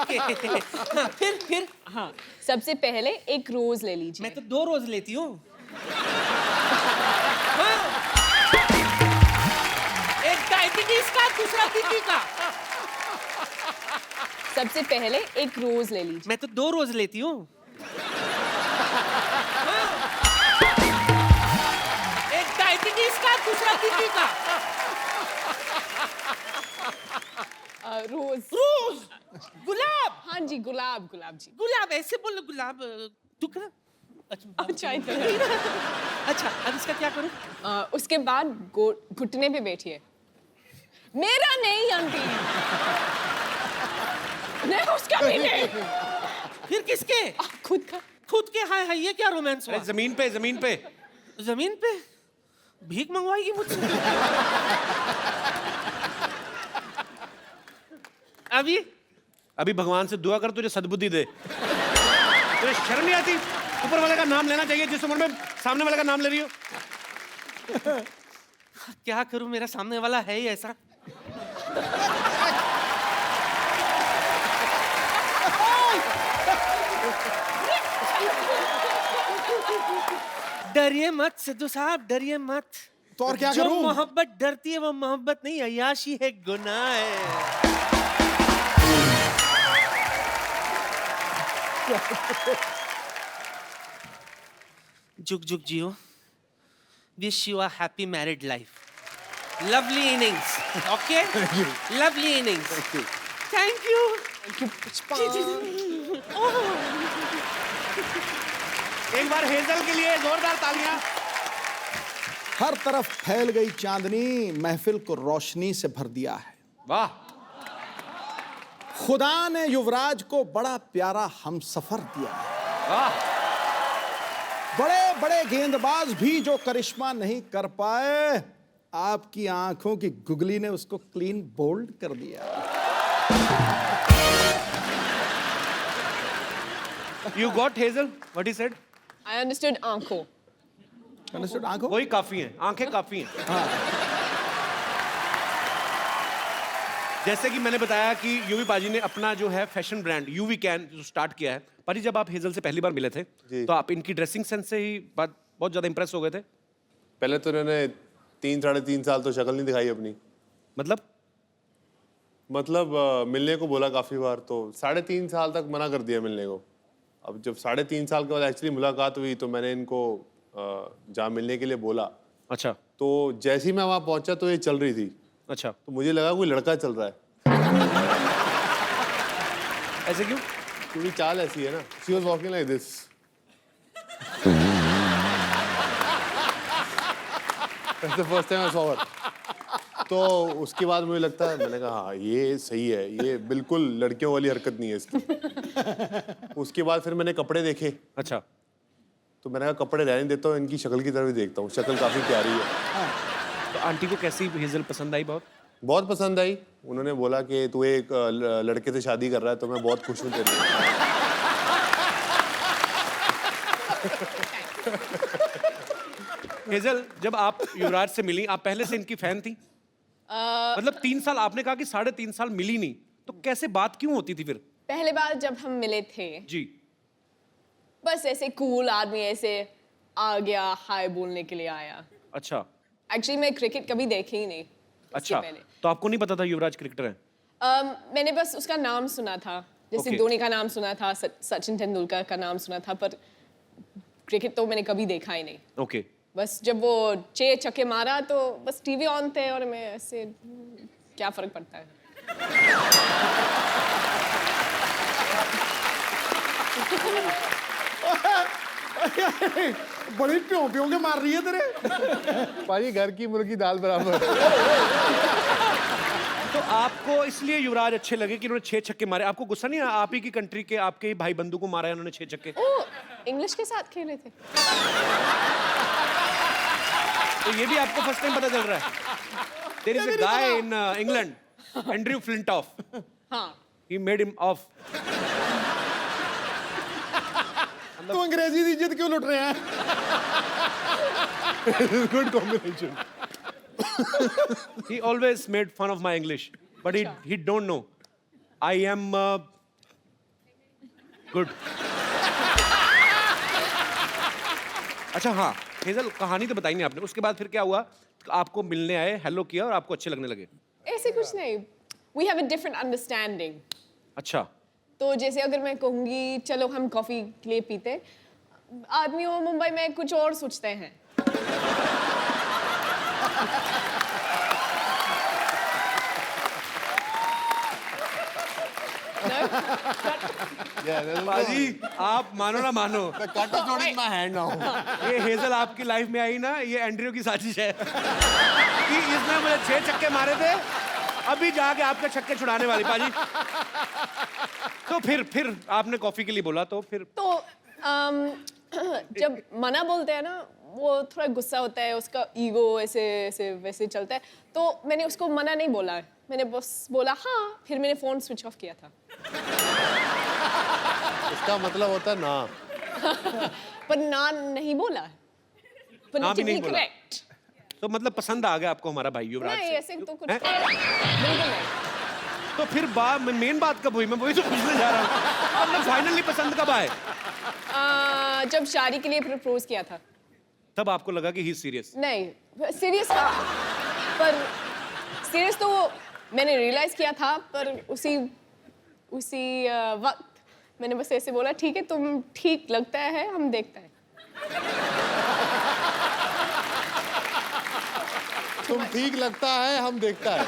हाँ, फिर हाँ, सबसे पहले एक रोज ले लीजिए। मैं तो 2 रोज लेती हूँ। एक डायबिटीज का, दूसरा बीपी का। सबसे पहले एक रोज ले लीजिए। मैं तो 2 रोज लेती हूँ। एक डायबिटीज का, दूसरा बीपी का। रोज। रोज, गुलाब। हाँ जी, गुलाब गुलाब जी। गुलाब ऐसे बोलो, गुलाब। तू कर। अच्छा इधर। अच्छा, अब इसका क्या करूँ? उसके बाद घुटने पे बैठिए। मेरा नहीं आंटी। नहीं उसका भी नहीं। फिर किसके? खुद का। खुद के। हाय हाय, ये क्या रोमांस हुआ? अरे जमीन पे, जमीन पे। जमीन पे भीख मंगवाएगी मुझसे? अभी भगवान से दुआ कर तुझे सद्बुद्धि दे। तुझे शर्म नहीं आती? ऊपर वाले का नाम लेना चाहिए जिस उम्र में सामने वाले का नाम ले रही हो। क्या करूं, मेरा सामने वाला है ही ऐसा। डरिए मत सिद्धू साहब, डरिए मत। तो और क्या जो करूं? मोहब्बत डरती है वो मोहब्बत नहीं, अय्याशी है, गुनाह है। जुग जुग जियो। Wish you a happy married life. Lovely innings. Okay, lovely innings. Thank you. एक बार हेजल के लिए जोरदार तालियां। हर तरफ फैल गई चांदनी महफिल को रोशनी से भर दिया है। वाह। खुदा ने युवराज को बड़ा प्यारा हमसफर दिया है। वाह। बड़े बड़े गेंदबाज भी जो करिश्मा नहीं कर पाए, आपकी आंखों की गुगली ने उसको क्लीन बोल्ड कर दिया। You got Hazel? What he said? I understood आंखों। Understood? आंखों? वही काफी हैं, आंखें काफी हैं। जैसे कि मैंने बताया कि यूवी पाजी ने अपना जो है फैशन ब्रांड यूवी कैन जो स्टार्ट किया है। पाजी, जब आप हेजल से पहली बार मिले थे तो आप इनकी ड्रेसिंग सेंस से ही बहुत ज्यादा इंप्रेस हो गए थे। पहले तो इन्होंने 3-3.5 साल तो शक्ल नहीं दिखाई अपनी। मतलब मिलने को बोला काफी बार, तो 3.5 साल तक मना कर दिया मिलने को। अब जब 3.5 साल के बाद एक्चुअली मुलाकात हुई तो मैंने इनको जहाँ मिलने के लिए बोला। अच्छा। तो जैसे ही मैं वहाँ पहुंचा तो ये चल रही थी। अच्छा। तो मुझे लगा कोई लड़का चल रहा है। ऐसे क्यों? क्योंकि चाल ऐसी है ना। She was walking like this. That's the first time I saw her. तो उसके बाद मुझे लगता है, मैंने कहा हाँ ये सही है, ये बिल्कुल लड़कियों वाली हरकत नहीं है इसकी। उसके बाद फिर मैंने कपड़े देखे। अच्छा। तो मैंने कहा कपड़े रहने देता हूँ, इनकी शक्ल की तरफ भी देखता हूँ। शक्ल काफी प्यारी है। तो आंटी को कैसी हेजल पसंद आई? बहुत बहुत पसंद आई। उन्होंने बोला कि तू एक लड़के से शादी कर रहा है तो मैं बहुत खुश हूँ तेरे लिए। हेजल, जब आप युवराज से मिली, आप पहले से इनकी फैन थी? मतलब 3 साल, आपने कहा कि 3.5 साल मिली नहीं, तो कैसे बात क्यों होती थी फिर? पहले बार जब हम मिले थे, जी। बस ऐसे कूल आदमी ऐसे आ गया, हाय बोलने के लिए आया। अच्छा। एक्चुअली मैं क्रिकेट कभी देखी ही नहीं। इसके अच्छा, पहले। तो आपको नहीं पता था युवराज क्रिकेटर हैं? मैंने बस उसका नाम सुना था, जैसे Okay. धोनी का नाम सुना था, सचिन तेंदुलकर का नाम सुना था, पर क्रिकेट तो मैंने कभी देखा ही नहीं। ओके। बस जब वो 6 छक्के मारा तो बस टीवी ऑन थे और मैं ऐसे, क्या फर्क पड़ता है। बड़ी प्यों के मार रही है तेरे। पाजी घर की मुर्गी दाल बराबर। तो आपको इसलिए युवराज अच्छे लगे कि उन्होंने 6 छक्के मारे? आपको गुस्सा नहीं आया? आप ही की कंट्री के, आपके ही भाई बंधु को मारा है उन्होंने 6 छक्के। ओ, इंग्लिश के साथ खेले थे। तो ये भी आपको फर्स्ट टाइम पता चल रहा है? There is a guy in England, Andrew Flintoff. हाँ। He made him off. तो अंग्रेजी की इज्जत क्यों लुट रहे हैं? Good combination. He always made fun of my English, but he don't know. I am good. अच्छा हाँ, हेजल, कहानी तो बताई नहीं आपने। उसके बाद फिर क्या हुआ? आपको मिलने आए, हेलो किया और आपको अच्छे लगने लगे? ऐसे कुछ नहीं। We have a different understanding. अच्छा। तो जैसे अगर मैं कहूँगी चलो हम कॉफी के लिए पीते, आदमी वो मुंबई में कुछ और सोचते हैं। बाजी, आप मानो ना मानो, Cut is not in my hand now. ये हेजल आपकी लाइफ में आई ना, ये एंड्रयू की साजिश है कि इसने मुझे 6 छक्के मारे थे, अभी जाके आपके छक्के छुड़ाने वाली। बाजी, तो फिर आपने कॉफी के लिए बोला, तो फिर तो जब मना बोलते हैं ना, वो थोड़ा गुस्सा होता है, उसका ईगो ऐसे ऐसे वैसे चलता है, तो मैंने उसको मना नहीं बोला, मैंने बस बोला हाँ, फिर मैंने फोन स्विच ऑफ किया था। इसका मतलब होता है ना। पर ना नहीं बोला, ना भी नहीं बोला। करेक्ट। तो मतलब पसंद आ गया आपको हमारा भाई युवराज नहीं से? ऐसे तो कुछ हैं? बिल्कुल नहीं। तो फिर मेन बात कब हुई? मैं वही तो पूछने जा रहा हूँ। मतलब फाइनली पसंद कब आए? जब शादी के लिए प्रपोज किया था, तब आपको लगा कि ही सीरियस? नहीं सीरियस था, पर सीरियस तो मैंने रियलाइज किया था, पर उसी वक्त मैंने बस ऐसे बोला ठीक है, तुम ठीक लगता है, हम देखते हैं। तुम ठीक लगता है, हम देखता है।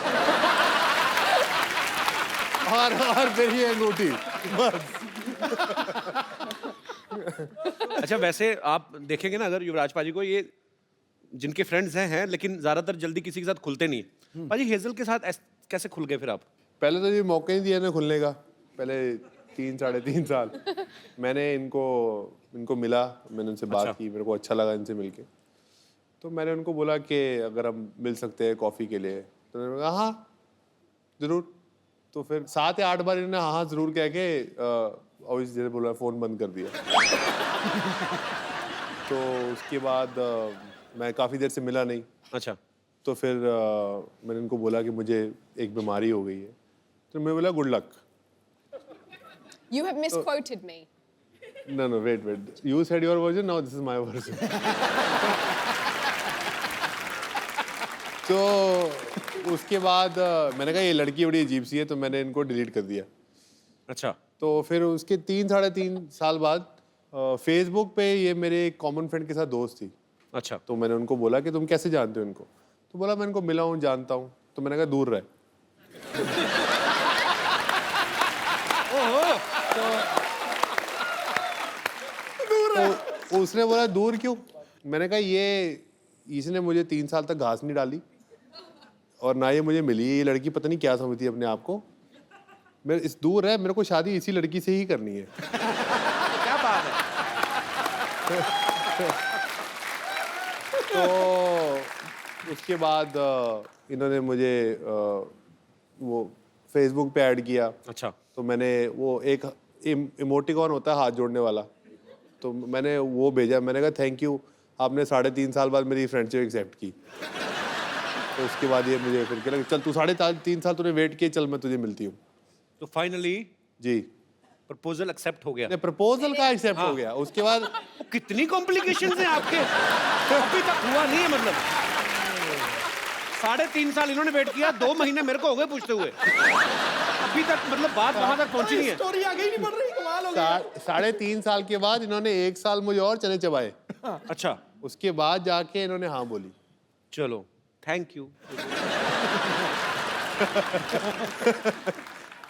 और फिर ये अंगूठी बस। अच्छा, वैसे आप देखेंगे ना, अगर युवराज पाजी को, ये जिनके फ्रेंड्स हैं लेकिन ज्यादातर जल्दी किसी के साथ खुलते नहीं है। पाजी, हेजल के साथ कैसे खुल गए फिर आप? पहले तो ये मौका नहीं दिया ना खुलने का। पहले 3-3.5 साल मैंने इनको मिला, मैंने उनसे बात की, मेरे को अच्छा लगा इनसे मिलके। तो मैंने उनको बोला कि अगर हम मिल सकते हैं कॉफ़ी के लिए, तो उन्होंने कहा हाँ ज़रूर। तो फिर 7 या 8 बार इन्होंने हाँ ज़रूर कह के और जैसे बोला फ़ोन बंद कर दिया। तो उसके बाद मैं काफ़ी देर से मिला नहीं। अच्छा। तो फिर मैंने इनको बोला कि मुझे एक बीमारी हो गई है। तो मैं बोला good luck. You have misquoted me. No, wait. You said your version, now this is my version. तो उसके बाद मैंने कहा ये लड़की बड़ी अजीब सी है, तो मैंने इनको डिलीट कर दिया। अच्छा। तो फिर उसके 3-3.5 साल बाद फेसबुक पे ये मेरे एक कॉमन फ्रेंड के साथ दोस्त थी। अच्छा। तो मैंने उनको बोला कि तुम कैसे जानते हो इनको? तो बोला मैं इनको मिला हूँ, जानता हूँ। तो मैंने कहा दूर रहे। तो उसने बोला दूर क्यों? मैंने कहा इसने मुझे 3 साल तक घास नहीं डाली और ना ये मुझे मिली। ये लड़की पता नहीं क्या समझती है अपने आप को। मेरे इस दूर है, मेरे को शादी इसी लड़की से ही करनी है। क्या बात है? उसके बाद इन्होंने मुझे वो फेसबुक पे ऐड किया। अच्छा। तो मैंने वो एक इमोटिकॉन होता है हाथ जोड़ने वाला, तो मैंने वो भेजा। मैंने कहा थैंक यू, आपने 3.5 साल बाद मेरी फ्रेंडशिप एक्सेप्ट की। तो उसके बाद ये मुझे फिर कह लगा चल तू 3.5 साल तूने वेट किया, चल मैं तुझे मिलती हूँ। तो फाइनली जी प्रपोजल एक्सेप्ट हो गया। प्रपोजल का एक्सेप्ट हो गया। उसके बाद कितनी कॉम्प्लिकेशंस हैं आपके, अभी तक हुआ नहीं है मतलब। 3.5 साल इन्होंने वेट किया, 2 महीने मेरे को हो गए पूछते हुए, अभी तक मतलब बात वहां तक पहुंची नहीं है। स्टोरी आगे ही नहीं बढ़ रही, कमाल हो गया। 3.5 साल के बाद इन्होंने 1 साल मुझे और चने चबाए। अच्छा, उसके बाद जाके इन्होंने हाँ बोली। चलो थैंक यू।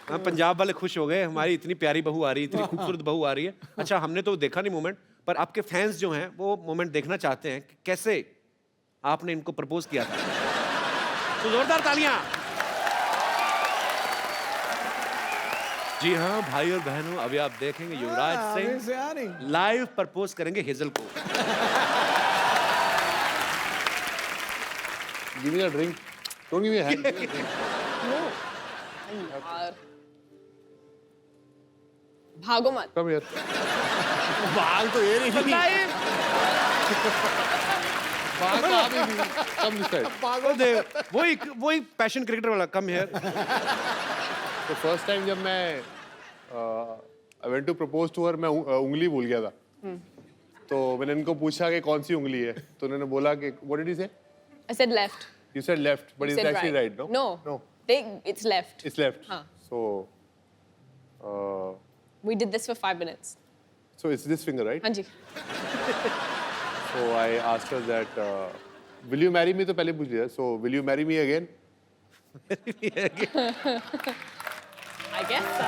हाँ, पंजाब वाले खुश हो गए, हमारी इतनी प्यारी बहू आ रही है, इतनी खूबसूरत बहू आ रही है। अच्छा, हमने तो देखा नहीं मोमेंट, पर आपके फैंस जो हैं वो मोमेंट देखना चाहते हैं कि कैसे आपने इनको प्रपोज किया था। तो जोरदार तालियां। जी हाँ भाई और बहनों, अभी आप देखेंगे युवराज सिंह लाइव प्रपोज करेंगे हेजल को। Give me a drink. Don't give me a hand. यार भागो मत। Come here. बाल तो ये नहीं। बाल तो आप ही नहीं। Come this side. पागल दे, वही पैशन क्रिकेटर वाला, कम हियर। तो फर्स्ट टाइम जब मैं I went to propose to her, मैं उंगली भूल गया था। तो मैंने इनको पूछा कि कौन सी उंगली है, तो उन्होंने बोला कि what did he say? I said left. You said left, but You it's said actually right, no? No. No. It's left. It's left. हाँ. So We did this for 5 minutes. so it's this finger, right? हाँ जी. So I asked her that, will you marry me? तो पहले पूछ लिया. So will you marry me again? I guess so.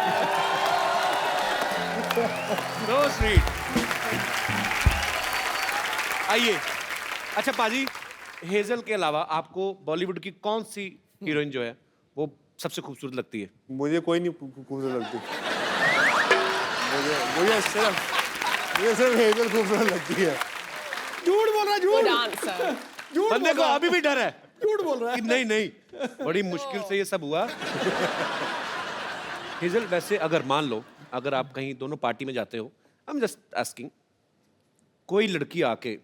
So sweet. आइए, अच्छा पाजी, hazel के अलावा आपको बॉलीवुड की कौन सी हीरोइन जो है वो सबसे खूबसूरत लगती है? मुझे कोई नहीं खूबसूरत लगती। मुझे सिर्फ हेजल खूबसूरत लगती है। झूठ बोल रहा है, Good झूठ answer. झूठ बंदे बोल को रहा है, अभी भी डर है झूठ बोल रहा कि है। नहीं, बड़ी मुश्किल से ये सब हुआ। हेजल, वैसे अगर मान लो अगर आप कहीं दोनों पार्टी में जाते हो, आई एम जस्ट आस्किंग, कोई लड़की आके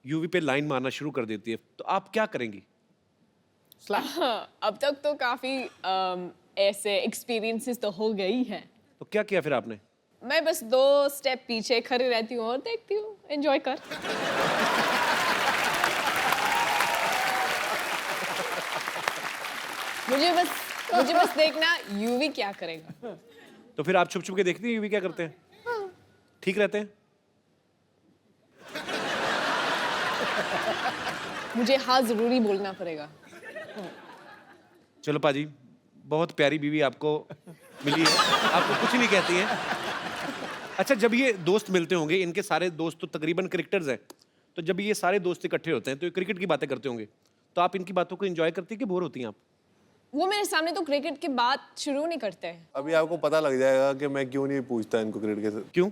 यूवी पे लाइन मारना शुरू कर देती है, तो आप क्या करेंगी? अब तक तो काफी ऐसे एक्सपीरियंसेस तो हो गई हैं। तो क्या किया फिर आपने? मैं बस 2 स्टेप पीछे खड़ी रहती हूँ और देखती हूँ, एंजॉय कर। मुझे बस देखना यूवी क्या करेगा। तो फिर आप छुप छुप के देखती हैं यूवी क्या करते हैं? ठीक रहते हैं? मुझे हाँ जरूरी बोलना पड़ेगा। चलो पाजी, बहुत प्यारी बीवी आपको मिली है, आपको कुछ नहीं कहती है। अच्छा, जब ये दोस्त मिलते होंगे, इनके सारे दोस्त तो तकरीबन क्रिकेटर्स हैं, तो जब ये सारे दोस्त इकट्ठे होते हैं तो ये क्रिकेट की बातें करते होंगे, तो आप इनकी बातों को एंजॉय करती हैं कि बोर होती हैं आप? वो मेरे सामने तो क्रिकेट की बात शुरू नहीं करते हैं। अभी आपको पता लग जाएगा कि मैं क्यों नहीं पूछता इनको क्रिकेट के साथ। क्यों?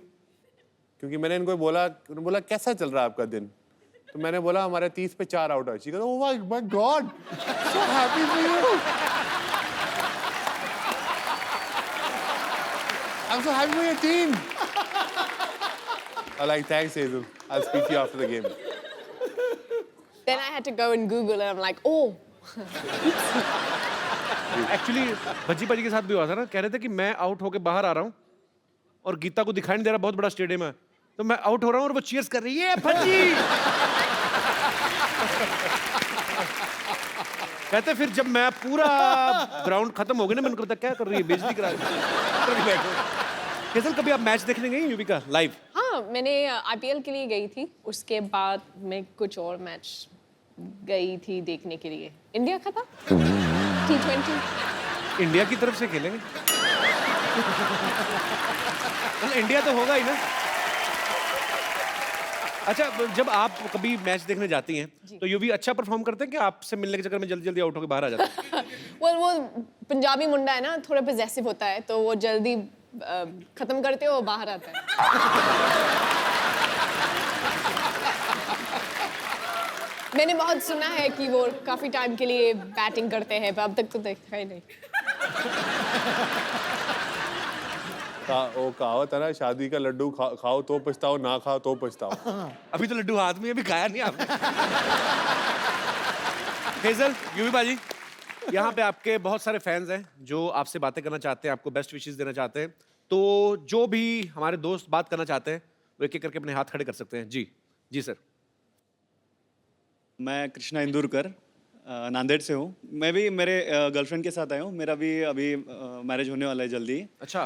क्योंकि मैंने इनको बोला, उन्होंने बोला कैसा चल रहा है आपका दिन, तो मैंने बोला हमारे 30 पे 4 आउट है। Oh my God, so happy for you, I am so happy for your team. I like, thanks Hazel, I'll speak to you after the game. Then I had to go and Google and I'm like, oh. Actually Bhajji पाजी के साथ भी हुआ था ना, कह रहे थे कि मैं आउट होके बाहर आ रहा हूँ और गीता को दिखाई नहीं दे रहा, बहुत बड़ा स्टेडियम है, तो मैं आउट हो रहा हूँ और वो चीयर्स कर रही है, भज्जी। कहते फिर जब मैं पूरा ग्राउंड खत्म हो गया ना, मैंने कहा क्या कर रही है, बेइज्जती करा रही है। हेजल, कभी आप मैच देखने गई यूवी का लाइव? हाँ, मैंने IPL के लिए गई थी, उसके बाद मैं कुछ और मैच गई थी देखने के लिए। इंडिया का था T20। इंडिया की तरफ से खेलेंगे? इंडिया तो होगा ही ना। अच्छा, जब आप कभी मैच देखने जाती हैं तो यूवी अच्छा परफॉर्म करते हैं कि आपसे मिलने के चक्कर में जल्दी जल्दी आउट होकर बाहर आ जाते हैं? वो पंजाबी मुंडा है ना, थोड़ा पजेसिव होता है, तो वो जल्दी खत्म करते हो बाहर आता है। मैंने बहुत सुना है कि वो काफी टाइम के लिए बैटिंग करते हैं, पर अब तक तो देखा ही नहीं। वो कहावत है ना, शादी का लड्डू खाओ तो पछताओ, ना खाओ तो पछताओ। अभी तो लड्डू हाथ में है, अभी खाया नहीं आपने। हेजल, यूवी बाजी, यहाँ पे आपके बहुत सारे फैंस हैं जो आपसे बातें करना चाहते हैं, आपको बेस्ट विशेस देना चाहते हैं। तो जो भी हमारे दोस्त बात करना चाहते हैं वो एक एक करके अपने हाथ खड़े कर सकते हैं। जी जी सर। मैं कृष्णा इंदुरकर नांदेड़ से हूँ। मैं भी मेरे गर्लफ्रेंड के साथ आया हूँ। मेरा भी अभी मैरिज होने वाला है जल्दी। अच्छा,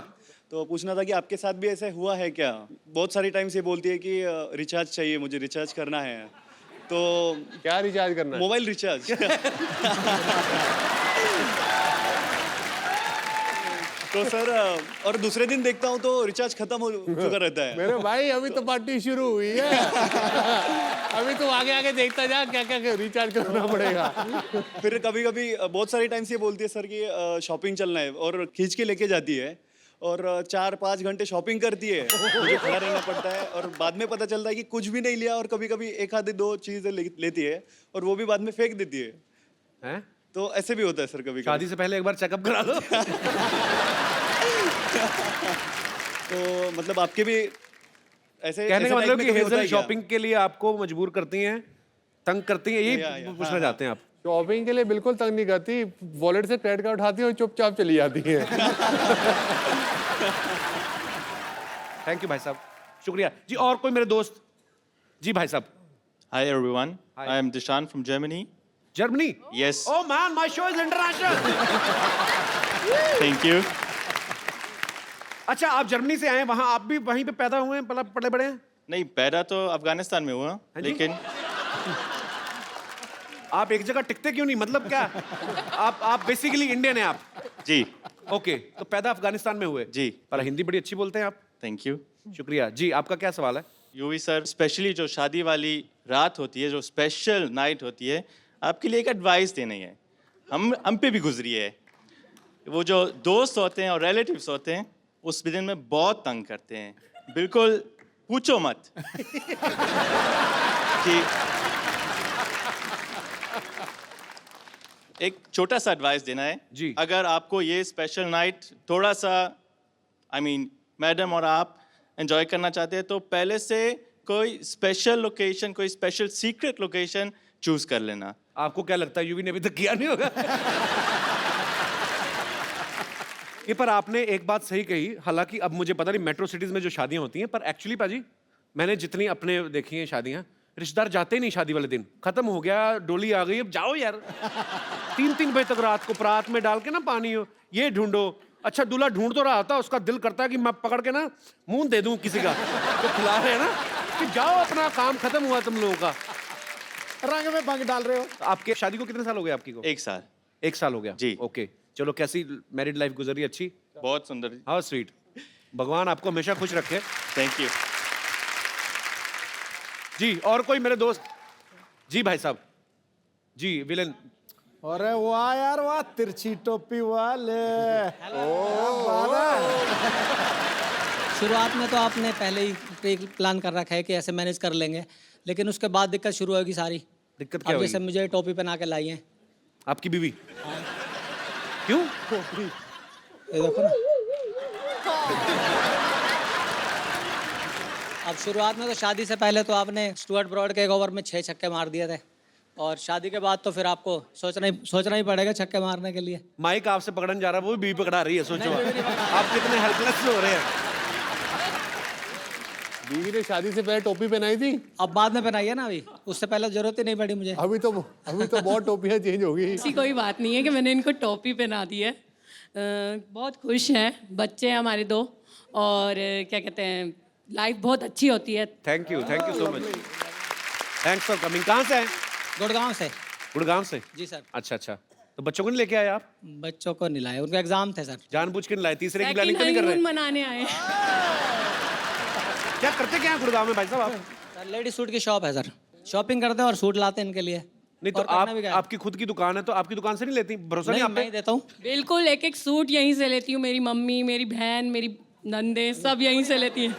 तो पूछना था कि आपके साथ भी ऐसा हुआ है क्या? बहुत सारी टाइम से बोलती है कि रिचार्ज चाहिए, मुझे रिचार्ज करना है। तो क्या रिचार्ज करना है? Mobile recharge. तो सर और दूसरे दिन देखता हूँ तो रिचार्ज खत्म हो चुका रहता है। मेरे भाई अभी तो पार्टी शुरू हुई है। अभी तो आगे आगे देखता जा क्या क्या रिचार्ज करना पड़ेगा। फिर कभी कभी बहुत सारी टाइम से बोलती है सर कि शॉपिंग चलना है, और खींच के लेके जाती है और 4-5 घंटे शॉपिंग करती है। मुझे खड़ा रहना पड़ता है और बाद में पता चलता है कि कुछ भी नहीं लिया, और कभी कभी एक आधी 2 चीजें लेती है और वो भी बाद में फेंक देती है। हैं? तो ऐसे भी होता है सर कभी। शादी से पहले एक बार चेकअप करा लो। तो मतलब आपके भी ऐसे कहने का ऐसे मतलब टाइप कि में कभी होता हेजल है क्या? शॉपिंग के लिए आपको मजबूर करती हैं, तंग करती हैं, यही या, पूछना हाँ, चाहते हैं आप? शॉपिंग के लिए बिल्कुल तंग नहीं करती, वॉलेट से क्रेडिट कार्ड उठाती है और चुपचाप चली जाती है। थैंक यू भाई साहब, शुक्रिया जी। और कोई मेरे दोस्त? जी भाई साहब। Hi everyone, Hi. I am Dishan from Germany. Germany? Yes, Oh man, my show is international. thank you. अच्छा, आप जर्मनी से आए हैं, वहाँ आप भी वहीं पे पैदा हुए हैं, पले बड़े हैं? नहीं, पैदा तो अफगानिस्तान में हुआ, जी? लेकिन आप एक जगह टिकते क्यों नहीं, मतलब क्या? आप बेसिकली इंडियन हैं आप? जी, ओके, तो पैदा अफगानिस्तान में हुए? जी। पर हिंदी बड़ी अच्छी बोलते हैं आप। Thank you. शुक्रिया जी। आपका क्या सवाल है? यूवी सर, स्पेशली जो शादी वाली रात होती है, जो स्पेशल नाइट होती है, आपके लिए एक एडवाइस देनी है। हम पे भी गुजरी है। वो जो दोस्त होते हैं और रिलेटिव्स होते हैं, उस दिन में बहुत तंग करते हैं। बिल्कुल पूछो मत कि एक छोटा सा एडवाइस देना है जी। अगर आपको ये स्पेशल नाइट थोड़ा सा मैडम और आप एंजॉय करना चाहते हैं तो पहले से कोई स्पेशल लोकेशन, कोई स्पेशल सीक्रेट लोकेशन चूज कर लेना। आपको क्या लगता है यूवी ने अभी तक किया नहीं होगा? ये पर आपने एक बात सही कही, हालांकि अब मुझे पता नहीं मेट्रो सिटीज में जो शादियां होती हैं, पर एक्चुअली पाजी मैंने जितनी अपने देखी हैं शादियां, रिश्तेदार जाते ही नहीं शादी वाले दिन, खत्म हो गया, डोली आ गई, अब जाओ यार। 3-3 बजे तक रात को परात में डाल के ना पानी हो, ये ढूंढो। अच्छा, दूल्हा ढूंढ तो रहा था, उसका दिल करता है कि मैं पकड़ के ना मुंह दे दूं किसी का तो खिला रहे हैं ना, कि जाओ अपना काम खत्म हुआ तुम लोगों का। रंग में भंग डाल रहे हो। आपके शादी को कितने साल हो गए आपकी को? 1 साल। 1 साल हो गया जी। ओके, चलो कैसी मैरिड लाइफ गुजरी? अच्छी? बहुत सुंदर। How sweet. भगवान आपको हमेशा खुश रखे। थैंक यू जी। और कोई मेरे दोस्त? जी भाई साहब। जी विलन। अरे वाह यार वाह, तिरछी टोपी वाले। शुरुआत में तो आपने पहले ही प्री प्लान कर रखा है कि ऐसे मैनेज कर लेंगे, लेकिन उसके बाद दिक्कत शुरू होगी सारी। दिक्कत क्या अब होगी? जैसे मुझे टोपी पहना के लाई है। आपकी बीवी? क्यों? ये देखो ना। अब शुरुआत में तो शादी से पहले तो आपने स्टुअर्ट ब्रॉड के एक ओवर में 6 छक्के मार दिए थे, और शादी के बाद तो फिर आपको सोचना ही पड़ेगा छक्के मारने के लिए। माइक आपसे पकड़ने जा रहा है, वो भी बीवी पकड़ा रही है, सोचो आप कितने हेल्पलेस हो रहे हैं। बीवी ने शादी से पहले टोपी पहनाई थी, अब बाद में पहनाई है ना, अभी उससे पहले जरूरत ही नहीं पड़ी मुझे। अभी तो बहुत टोपियां चेंज हो गई। ऐसी कोई बात नहीं है कि मैंने इनको टोपी पहना दी है। बहुत खुश हैं, बच्चे हैं हमारे 2, और क्या कहते हैं, लाइफ बहुत अच्छी होती है। Thank you so much, thanks for coming. कहाँ से हैं? गुड़गांव से। गुड़गांव से? जी सर। अच्छा, तो बच्चों को नहीं लेके आए आप? बच्चों को नहीं लाए, उनके एग्जाम थे सर। जानबूझ के नहीं लाए? तीसरे की प्लानिंग सेकंड तो नहीं कर रहे? हनीमून मनाने आए। क्या करते क्या हैं गुड़गांव में भाई साहब आप? सर लेडी सूट की शॉप है सर, शॉपिंग करते हैं और सूट लाते हैं इनके लिए। नहीं तो और करना आप भी क्या है? आपकी खुद की दुकान है, तो आपकी दुकान से नहीं लेती? भरोसा नहीं नहीं, आप मैं पे? ही देता हूँ। बिल्कुल, एक सूट यहीं से लेती हूँ। मेरी मम्मी, मेरी बहन, मेरी नंदे सब यहीं से लेती हैं,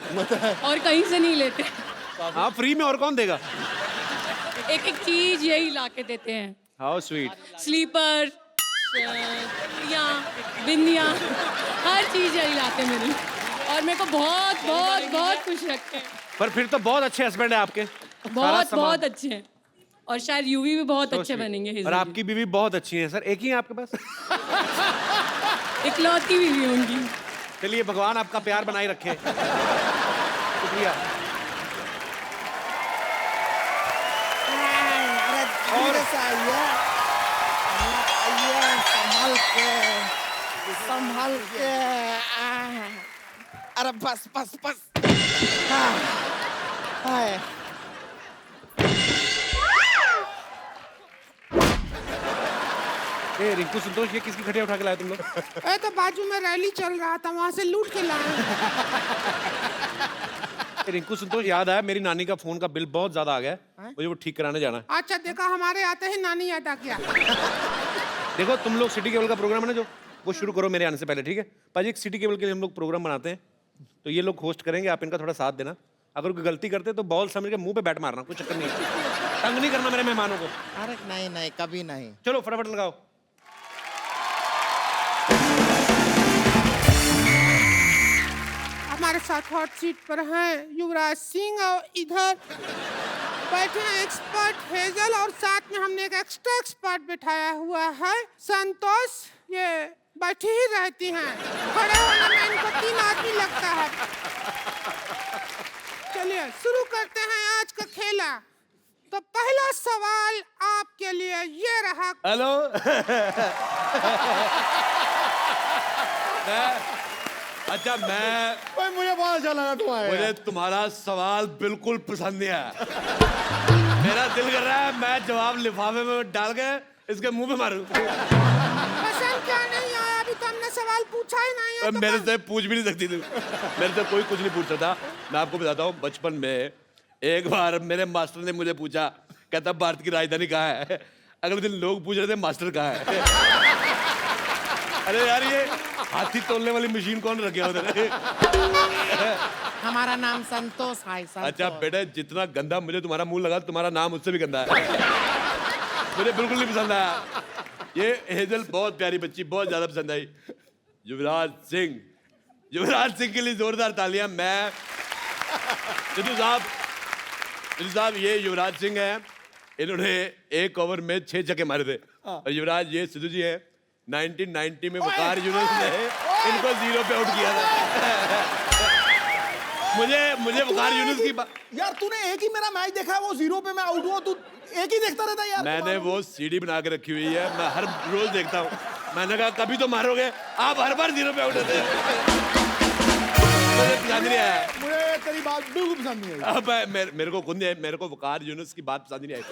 और कहीं से नहीं लेते। हाँ, फ्री में और कौन देगा? एक एक चीज यही ला के देते हैं। How sweet. स्लीपर, बिंदियाँ, हर चीज यही लाते हैं मेरी, और मेरे को बहुत बहुत बहुत खुश रखते हैं। पर फिर तो बहुत अच्छे हस्बैंड है आपके। बहुत बहुत अच्छे हैं, और शायद यूवी भी बहुत अच्छे बनेंगे इस और आपकी बीवी बहुत अच्छी है सर। एक ही है आपके पास? इकलौती बीवी होंगी। चलिए भगवान आपका प्यार बनाए रखे। शुक्रिया। और संभाल के अरे बस बस बस। हाय ए रिंकू संतोष, ये किसकी खटिया उठा के लाए तुम लोग? ए तो बाजू में रैली चल रहा था, वहां से लूट के लाए। रिंकू संतोष, याद आया मेरी नानी का फोन का बिल बहुत ज्यादा आ गया है, मुझे वो ठीक कराने जाना है। अच्छा देखा, हमारे आते ही नानी याद आ गया। देखो तुम लोग सिटी केबल का प्रोग्राम है ना जो, वो शुरू करो मेरे आने से पहले, ठीक है पाजी? एक सिटी केबल के लिए हम लोग प्रोग्राम बनाते हैं, तो ये लोग होस्ट करेंगे, आप इनका थोड़ा साथ देना। अगर कोई गलती करते तो बॉल समझ के मुंह पे बैट मारना, कोई चक्कर नहीं है। तंग नहीं करना मेरे मेहमानों को। अरे नहीं नहीं, कभी नहीं। चलो फटाफट लगाओ। हमारे साथ हॉट सीट पर हैं युवराज सिंह, और इधर बैठे हैं एक्सपर्ट हेजल, और साथ में हमने एक एक्स्ट्रा एक्सपर्ट बिठाया हुआ है संतोष। ये बैठी ही रहती हैं, खड़े होने में इनको 3 आदमी लगता है। चलिए शुरू करते हैं आज का खेला। तो पहला सवाल आपके लिए ये रहा। हेलो। अच्छा मैं मुझे बहुत अच्छा लगा मुझे तुम्हारा सवाल बिल्कुल पसंद नहीं आया। मेरा दिल कर रहा है मैं जवाब लिफाफे में डाल के इसके मुंह पे मारूं। पसंद क्या नहीं आया? अभी तो हमने सवाल पूछा ही नहीं है। तो मेरे से पूछ भी नहीं सकती तू। मेरे से कोई कुछ नहीं पूछ सकता। मैं आपको बताता हूँ, बचपन में एक बार मेरे मास्टर ने मुझे पूछा, कहता भारत की राजधानी कहाँ है? अगले दिन लोग पूछ रहे थे मास्टर कहाँ है? अरे यार ये हाथी तोलने वाली मशीन कौन रखे उधर? हमारा नाम संतोष है। अच्छा बेटा, जितना गंदा मुझे तुम्हारा मुंह लगा, तुम्हारा नाम उससे भी गंदा है। मुझे बिल्कुल नहीं पसंद आया। ये हेजल बहुत प्यारी बच्ची, बहुत ज्यादा पसंद आई। युवराज सिंह के लिए जोरदार तालियां। मैं सिद्धू साहब, ये युवराज सिंह है, इन्होंने एक ओवर में 6 छक्के मारे थे। और युवराज ये सिद्धू जी है, 1990 में वकार यूनुस ने इनको 0 पे आउट किया था। मुझे वकार यूनुस की यार तूने एक ही मेरा मैच देखा है, वो 0 पे मैं आउट हुआ, तू एक ही देखता रहता यार। मैंने वो सीडी बना के रखी हुई है, मैं हर रोज देखता हूँ। मैंने कहा कभी तो मारोगे, आप हर बार 0 पे आउट होते हैं। मुझे पसंद नहीं आया। मुझे तेरी बात बिल्कुल पसंद नहीं आई। अब मेरे को खुद नहीं, मेरे को वकार यूनुस की बात पसंद नहीं आई।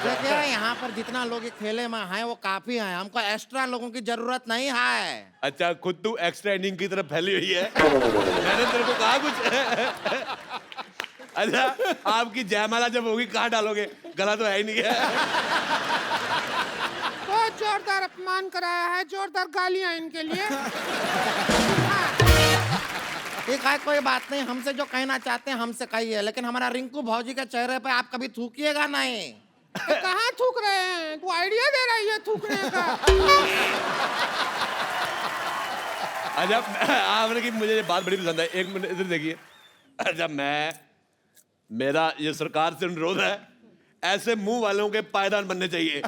देखिए यहाँ पर जितना लोग ये खेले में हैं वो काफी हैं, हमको एक्स्ट्रा लोगों की जरूरत नहीं है। अच्छा खुद तू एक्स्ट्रा इनिंग की तरफ फैली हुई है। मैंने तेरे को कहा कुछ? अच्छा आपकी जयमाला जब होगी कहाँ डालोगे? गला तो है ही नहीं है। बहुत जोरदार अपमान कराया है, जोरदार गालियां इनके लिए। ठीक है, कोई बात नहीं, हमसे जो कहना चाहते हैं हमसे कहिए, लेकिन हमारा रिंकू भौजी के चेहरे पे आप कभी थूकिएगा नहीं। तो कहाँ थूक रहे हैं? तू आइडिया दे रही है थूकने का। अच्छा आपने की मुझे ये बात बड़ी पसंद है। 1 मिनट इधर देखिए। अच्छा मेरा ये सरकार से अनुरोध है, ऐसे मुंह वालों के पायदान बनने चाहिए।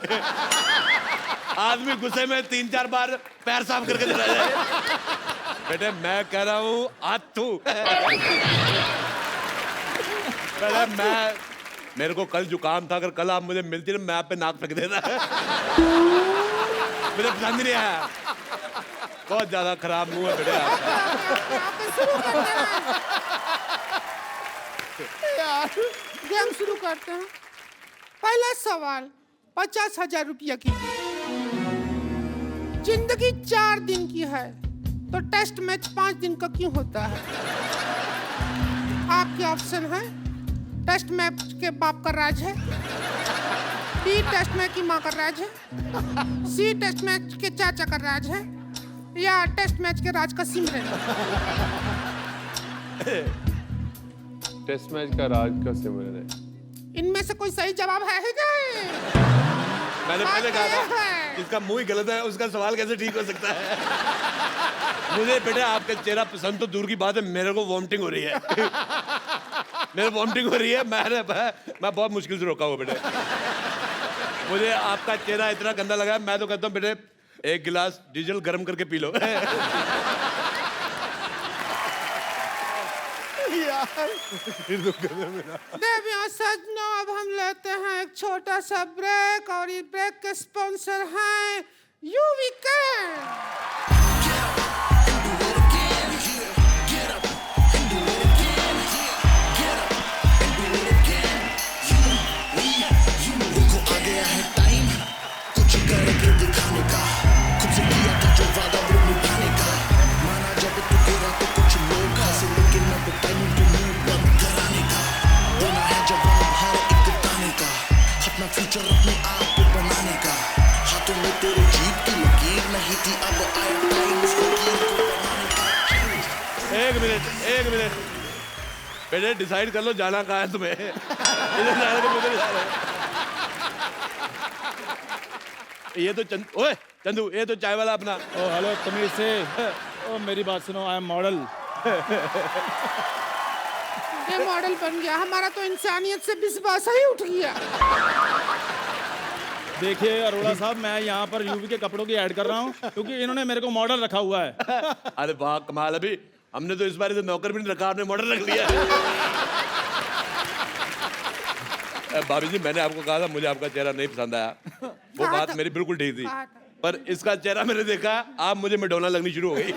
आदमी गुस्से में 3-4 बार पैर साफ करके चला जाए। बेटे मैं कह रहा हूँ आथू। मेरे को कल जुकाम था, अगर कल आप मुझे मिलती ना मैं आप पे नाक फेंक देता। मुझे पसंद नहीं आया, बहुत ज्यादा खराब मुंह है बेटे गेम शुरू करते हैं। पहला सवाल 50,000 रुपया की। जिंदगी 4 दिन की है तो टेस्ट मैच 5 दिन का क्यों होता है? आपके ऑप्शन है, टेस्ट मैच के बाप का राज है, बी टेस्ट मैच की माँ का राज है, सी टेस्ट मैच के चाचा का राज है, या टेस्ट मैच के राज का सिमरन। टेस्ट मैच का राज का सिमरन है। इनमें से कोई सही जवाब है ही नहीं। मैंने पहले कहा था है। इसका मुंह ही गलत है, उसका सवाल कैसे ठीक हो सकता है? मुझे बेटा आपका चेहरा पसंद तो दूर की बात है, मेरे को वॉमिटिंग हो रही है। मेरे वॉमिटिंग हो रही है, मैं बहुत मुश्किल से रोका हुआ बेटे। मुझे आपका चेहरा इतना गंदा लगा है, मैं तो कहता हूँ बेटे एक गिलास डीजल गर्म करके पी लो। देवियों सजनों, अब हम लेते हैं एक छोटा सा ब्रेक और ये ब्रेक के स्पॉन्सर हैं यूवीके। एक मिनट बेटे डिसाइड कर लो जाना कहाँ है तुम्हें। इधर जा रहे हो, उधर जा रहे हो। ये तो ओए चंदू, ये तो चाय वाला अपना। ओ हेलो तमीज से। ओ मेरी बात सुनो, आई एम मॉडल। ये मॉडल बन गया, हमारा तो इंसानियत से विश्वास ही उठ गया। देखिए अरोड़ा साहब, मैं यहाँ पर यूवी के कपड़ों की ऐड कर रहा हूँ क्योंकि इन्होंने मेरे को मॉडल रखा हुआ है। अरे वाह कमाल, अभी हमने तो इस बार से नौकर भी नहीं रखा, आपने मॉडल रख लिया। भाभी जी मैंने आपको कहा था मुझे आपका चेहरा नहीं पसंद आया, वो बात मेरी बिल्कुल ठीक थी, पर इसका चेहरा मैंने देखा, आप मुझे मैडोना लगनी शुरू हो गई।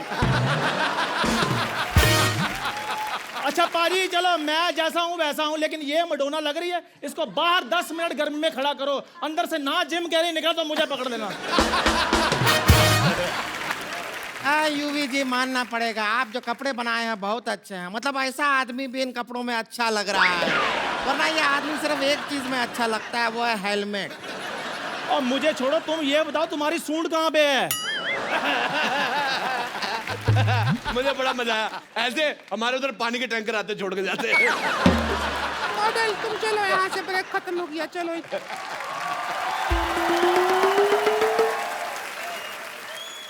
अच्छा पाजी चलो, मैं जैसा हूँ वैसा हूँ, लेकिन ये मैडोना लग रही है, इसको बाहर 10 मिनट गर्मी में खड़ा करो, अंदर से ना जिम कह रही निकला तो मुझे पकड़ लेना। यूवी जी मानना पड़ेगा, आप जो कपड़े बनाए हैं बहुत अच्छे हैं। मतलब ऐसा आदमी भी इन कपड़ों में अच्छा लग रहा है, वरना ये आदमी सिर्फ एक चीज में अच्छा लगता है, वो है हेलमेट। और मुझे छोड़ो, तुम ये बताओ तुम्हारी सूंड कहाँ पे है? मुझे बड़ा मजा आया, ऐसे हमारे उधर पानी के टैंकर आते छोड़ के जाते। मॉडल तुम चलो यहाँ से, ब्रेक खत्म हो गया, चलो।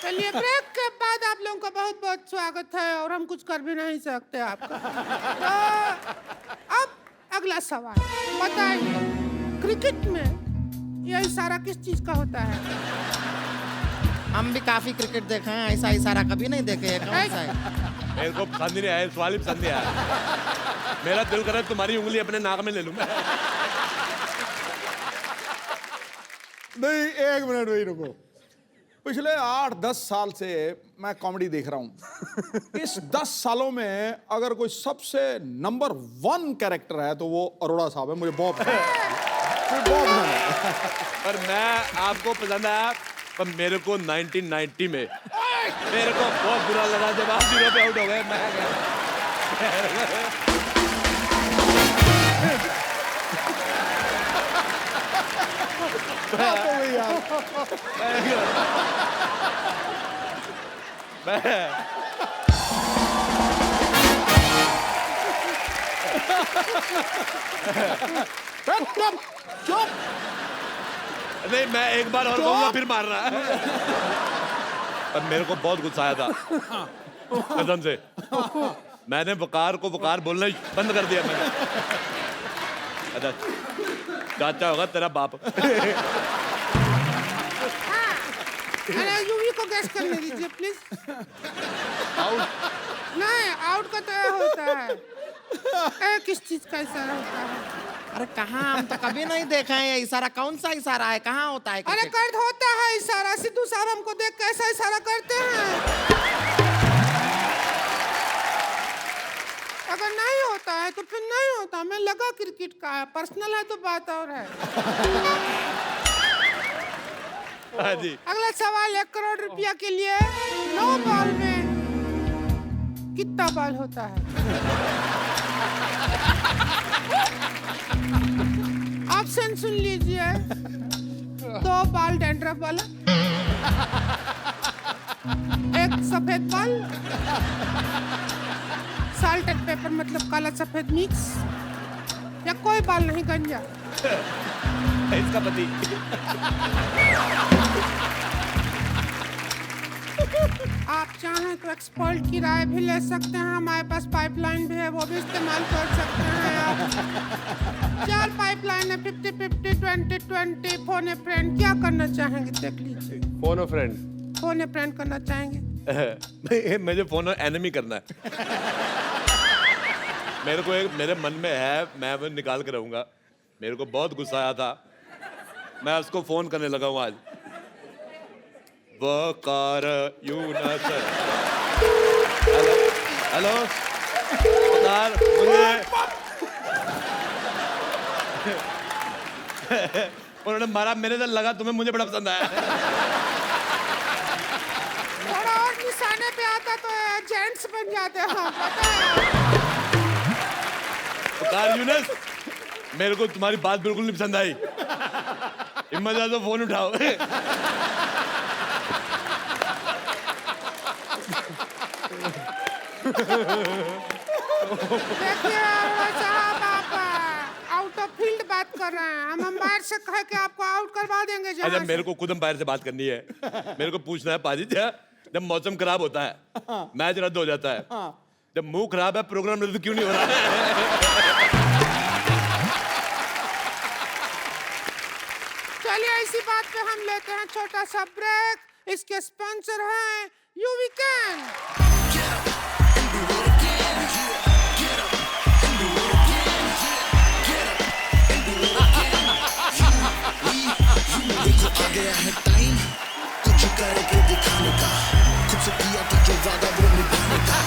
चलिए ब्रेक के बाद आप लोगों का बहुत बहुत स्वागत है, और हम कुछ कर भी नहीं सकते आपका। तो अब अगला सवाल बताइए, क्रिकेट में यह इशारा किस चीज का होता है? हम भी काफी क्रिकेट देखे हैं, ऐसा इशारा कभी नहीं देखे हैं। कौन सा है? मेरे को पसंद ही नहीं आया, सवाल ही पसंद नहीं आया। मेरा दिल करे तुम्हारी उंगली अपने नाक में ले लूं मैं। नहीं एक मिनट वही रुको, पिछले 8-10 साल से मैं कॉमेडी देख रहा हूँ। इस 10 सालों में अगर कोई सबसे नंबर 1 कैरेक्टर है तो वो अरोड़ा साहब है। मुझे बहुत पसंद है। पर मैं आपको पसंद आया, पर मेरे को 1990 में मेरे को बहुत बुरा लगा जब आप 0 पे आउट हो गए। चुप। नहीं मैं एक बार और कहूंगा फिर मार रहा है। पर मेरे को बहुत गुस्सा आया था कसम से, मैंने वकार को वकार बोलना बंद कर दिया मैंने। अच्छा चाचा होगा तेरा बाप। अरे यूवी को गैस करने दीजिए प्लीज। आउट नहीं, आउट का तो होता है। किस चीज का इशारा होता है? अरे कहाँ, हम तो कभी नहीं देखा है ये इशारा। कौन सा इशारा है, कहाँ होता है? अरे कर होता है इशारा, सिद्धू साहब हमको देख कैसा इशारा करते हैं। अगर नहीं होता है तो फिर नहीं होता। मैं लगा क्रिकेट का है, पर्सनल है तो बात और है। हाँ जी। अगला सवाल 1 करोड़ रुपया के लिए 9 बॉल में कितना बॉल होता है? ऑप्शन सुन लीजिए। 2 बॉल डैंड्रफ वाला, 1 सफेद बॉल, साल्ट एंड पेपर मतलब काला सफेद मिक्स, या कोई बॉल नहीं गंजा। इसका पति। आप चाहें तो एक्सपर्ट की राय भी ले सकते हैं, हमारे पास पाइपलाइन भी है, वो भी इस्तेमाल कर सकते हैं आप। 4 पाइपलाइन है, 50-50, 20-20, फोन ए फ्रेंड। क्या करना चाहेंगे देख लीजिए। फोन अ फ्रेंड। फोन ए फ्रेंड करना चाहेंगे? मुझे फोन एनिमी करना है। मेरे को एक मेरे मन में है, मैं वो निकाल के रहूंगा। मेरे को बहुत गुस्सा आया था, मैं उसको फोन करने लगा हूँ आज। वकार यूनस। हेलो हेलो वकार, मुझे उन्होंने मारा, मेरे से लगा तुम्हें मुझे बड़ा पसंद आया। थोड़ा और निशाने पे आता तो जेंट्स बन जाते हैं, पता है। वकार यूनस, मेरे को तुम्हारी बात बिल्कुल नहीं पसंद आई। हिम्मत है तो फोन उठाओ। देखिए साहब, आप आउट ऑफ फील्ड बात कर रहे हैं। हम अंपायर से कह के आपको आउट करवा देंगे। अच्छा, मेरे को खुद अंपायर से बात करनी है। मेरे को पूछना है पाजी, जब मौसम खराब होता है, मैच रद्द हो जाता है, जब मुंह खराब है, प्रोग्राम रद्द क्यों नहीं हो रहा है? चलिए इसी बात पे हम लेते हैं छोटा सा ब्रेक। इसके स्पॉन्सर हैं यू वीकेंड। आ गया है टाइम कुछ करके दिखाने का, खुद से किया था जो वादा वो निभाने का।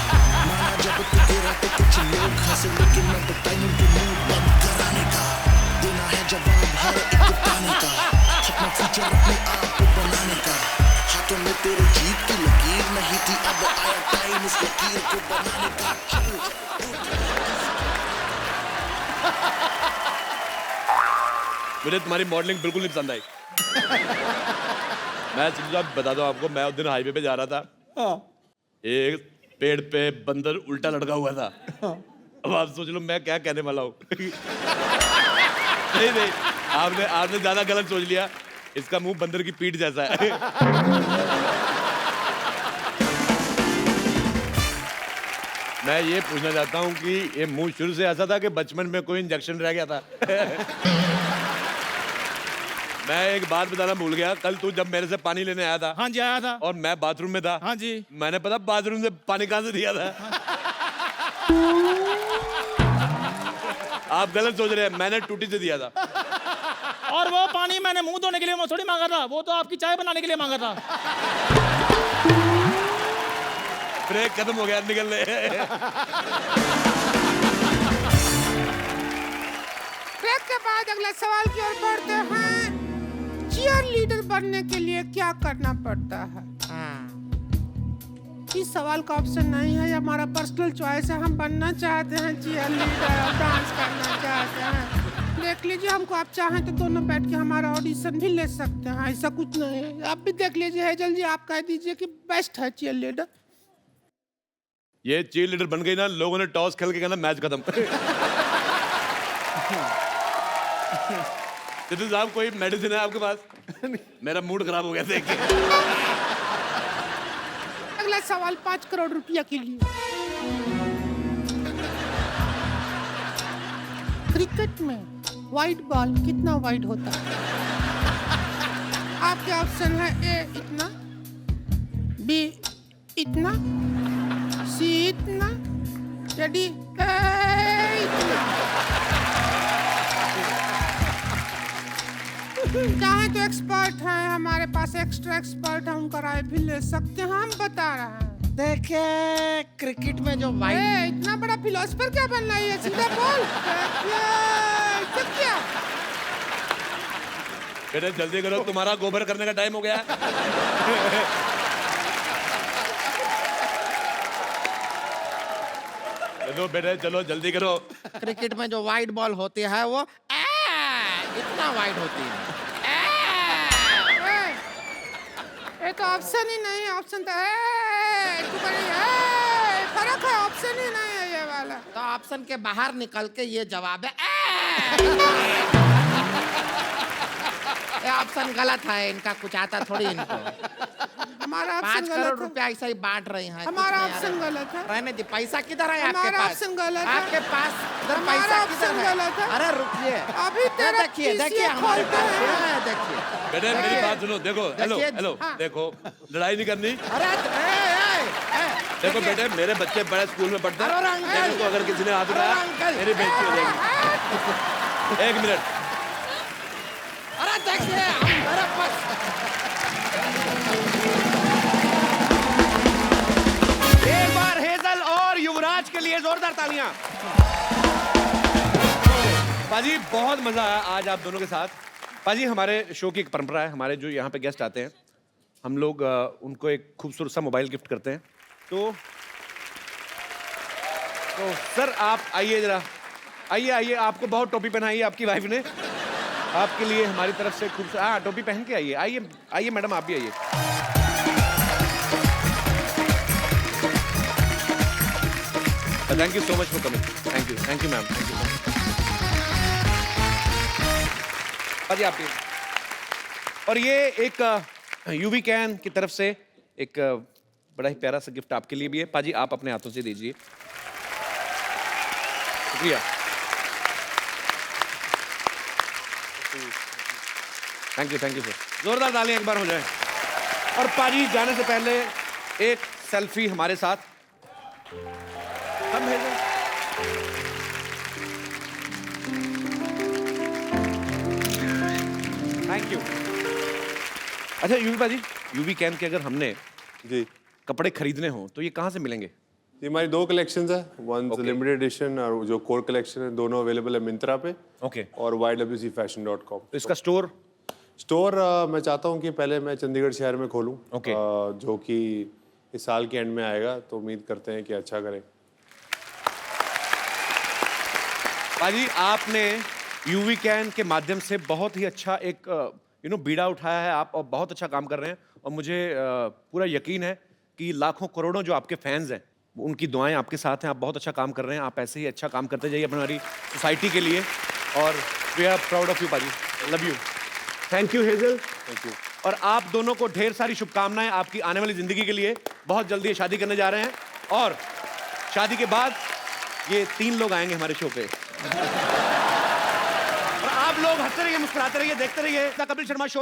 माना जब तू गिरा तो कुछ लोग हंसे, लेकिन मैं बताई उनके मुंह बंद कराने का। देना है जवाब हर एक ताने का, अपना फ्यूचर अपने आप को बनाने का। हाथों में तेरे जीत की लकीर नहीं थी, अब आया टाइम इस लकीर को बनाने का। मुझे तुम्हारी मॉडलिंग बिल्कुल नहीं पसंद आई। मैं सीधा बता दूं आपको, मैं उस दिन हाईवे पे जा रहा था, एक पेड़ पे बंदर उल्टा लटका हुआ था। अब आप सोच लो मैं क्या कहने वाला हूँ। नहीं नहीं, आपने ज्यादा गलत सोच लिया। इसका मुंह बंदर की पीठ जैसा है। मैं ये पूछना चाहता हूँ कि ये मुंह शुरू से ऐसा था कि बचपन में कोई इंजेक्शन रह गया था? मैं एक बात बताना भूल गया, कल तू जब मेरे से पानी लेने आया था। हाँ जी, आया था। और मैं बाथरूम में था। हाँ जी। मैंने पता बाथरूम से पानी कहाँ से दिया था? आप गलत सोच रहे हैं, मैंने टूटी से दिया था। और वो पानी मैंने मुंह धोने के लिए थोड़ी मांगा था, वो तो आपकी चाय बनाने के लिए मांगा था। ब्रेक खत्म हो गया, निकलने। ब्रेक के बाद अगले सवाल की ओर बढ़ते हैं। चीयर लीडर बनने के लिए क्या करना पड़ता है? इस सवाल का ऑप्शन नहीं है, ये हमारा पर्सनल चॉइस है। हम बनना चाहते हैं चीयर लीडर और डांस करना चाहते हैं। देख लीजिए, हमको आप चाहें तो दोनों बैठ के हमारा ऑडिशन भी ले सकते हैं, ऐसा कुछ नहीं है। आप भी देख लीजिए। हेजल जी, आप कह दीजिए कि बेस्ट है चीयर लीडर। ये चीयर लीडर बन गई ना, लोगों ने टॉस खेल के कहना मैच खत्म। सिद्धू साहब, कोई मेडिसिन है आपके पास? मेरा मूड खराब हो गया देख के। अगला सवाल 5 करोड़ रुपया के लिए। क्रिकेट में वाइड बॉल कितना वाइड होता है? आपके ऑप्शन है ए इतना, बी इतना, सी इतना, या डी इतना। चाहे तो एक्सपर्ट है हमारे पास, एक्स्ट्रा एक्सपर्ट है, उनका राय भी ले सकते हैं। हम बता रहे हैं। देखिए, क्रिकेट में जो वाइड, इतना बड़ा फिलोसफर क्या बनना है? सीधा बोल। क्या बेटा जल्दी करो, तुम्हारा गोबर करने का टाइम हो गया। चलो बेटे, चलो जल्दी करो। क्रिकेट में जो वाइड बॉल होती है वो इतना वाइड होती है। ये तो ऑप्शन ही नहीं है। ऑप्शन तो फर्क है, ऑप्शन ही नहीं है ये वाला। तो ऑप्शन के बाहर निकल के ये जवाब है। ऑप्शन गलत है, इनका कुछ आता थोड़ी इनको। हमारा 5 ऑप्शन करोड़ गलत है। रुपया ऐसा ही बांट रहे हैं। हमारा कुछ नहीं ऑप्शन आ रहा। गलत है। रहने दे, पैसा किधर है आपके हमारा पास? ऑप्शन गलत है। आपके पास इधर हमारा पैसा ऑप्शन किधर है? गलत है। अरे रुकिए, अभी ये तेरा देखिए PCA देखिए हमारे खोलते पास हैं। है, देखिए बेटे मेरी देखिए। बात सुनो, देखो हेलो देखिए, हेलो हाँ। देखो, लड़ाई नहीं करनी। अरे देखो बेटे, मेरे बच्चे बड़े स्कूल में पढ़ते हैं, अरे अंकल! मेरे को अगर किसी ने हाथ अरे उठाया अंकल! मेरी बेइज्जती हो जाएगी। एक मिनट, अरे देखिए हम मेरे पास एक बार हेजल और युवराज के लिए जोरदार तालियां। पाजी बहुत मजा आया आज आप दोनों के साथ। पाजी हमारे शो की एक परंपरा है, हमारे जो यहाँ पे गेस्ट आते हैं हम लोग उनको एक खूबसूरत सा मोबाइल गिफ्ट करते हैं। तो सर आप आइए जरा, आइए आइए, आपको बहुत टोपी पहनाई है आपकी वाइफ ने, आपके लिए हमारी तरफ से खूबसूरत, हाँ टोपी पहन के आइए, आइए आइए मैडम आप भी आइए। Thank you so much for coming, thank you ma'am, thank you. पाजी आप भी। और ये एक यूवी कैन की तरफ से एक बड़ा ही प्यारा सा गिफ्ट आपके लिए भी है। पाजी आप अपने हाथों से दीजिए। शुक्रिया, थैंक यू सर। जोरदार तालियां एक बार हो जाए। और पाजी जाने से पहले एक सेल्फी हमारे साथ। कम है थैंक यू। अच्छा यूवी पाजी, यूवी कैन के अगर हमने जी कपड़े खरीदने हो तो ये कहाँ से मिलेंगे? ये हमारी 2 कलेक्शंस है, वन लिमिटेड एडिशन और जो कोर कलेक्शन है, दोनों अवेलेबल है मिंत्रा पे ओके और ywcfashion.com। तो इसका स्टोर मैं चाहता हूँ कि पहले मैं चंडीगढ़ शहर में खोलूँ, ओके। जो कि इस साल के एंड में आएगा, तो उम्मीद करते हैं कि अच्छा करें। पाजी आपने यूवी कैन के माध्यम से बहुत ही अच्छा एक बीड़ा उठाया है आप, और बहुत अच्छा काम कर रहे हैं। और मुझे पूरा यकीन है कि लाखों करोड़ों जो आपके फैंस हैं उनकी दुआएं आपके साथ हैं। आप बहुत अच्छा काम कर रहे हैं, आप ऐसे ही अच्छा काम करते जाइए हमारी सोसाइटी के लिए। और we are proud of you पाजी, love you, thank you Hazel, thank you. और आप दोनों को ढेर सारी शुभकामनाएं आपकी आने वाली जिंदगी के लिए। बहुत जल्दी ये शादी करने जा रहे हैं और शादी के बाद ये 3 लोग आएंगे हमारे शो पे। और आप लोग हंसते रहिए, मुस्कुराते रहिए, देखते रहिए द कपिल शर्मा शो।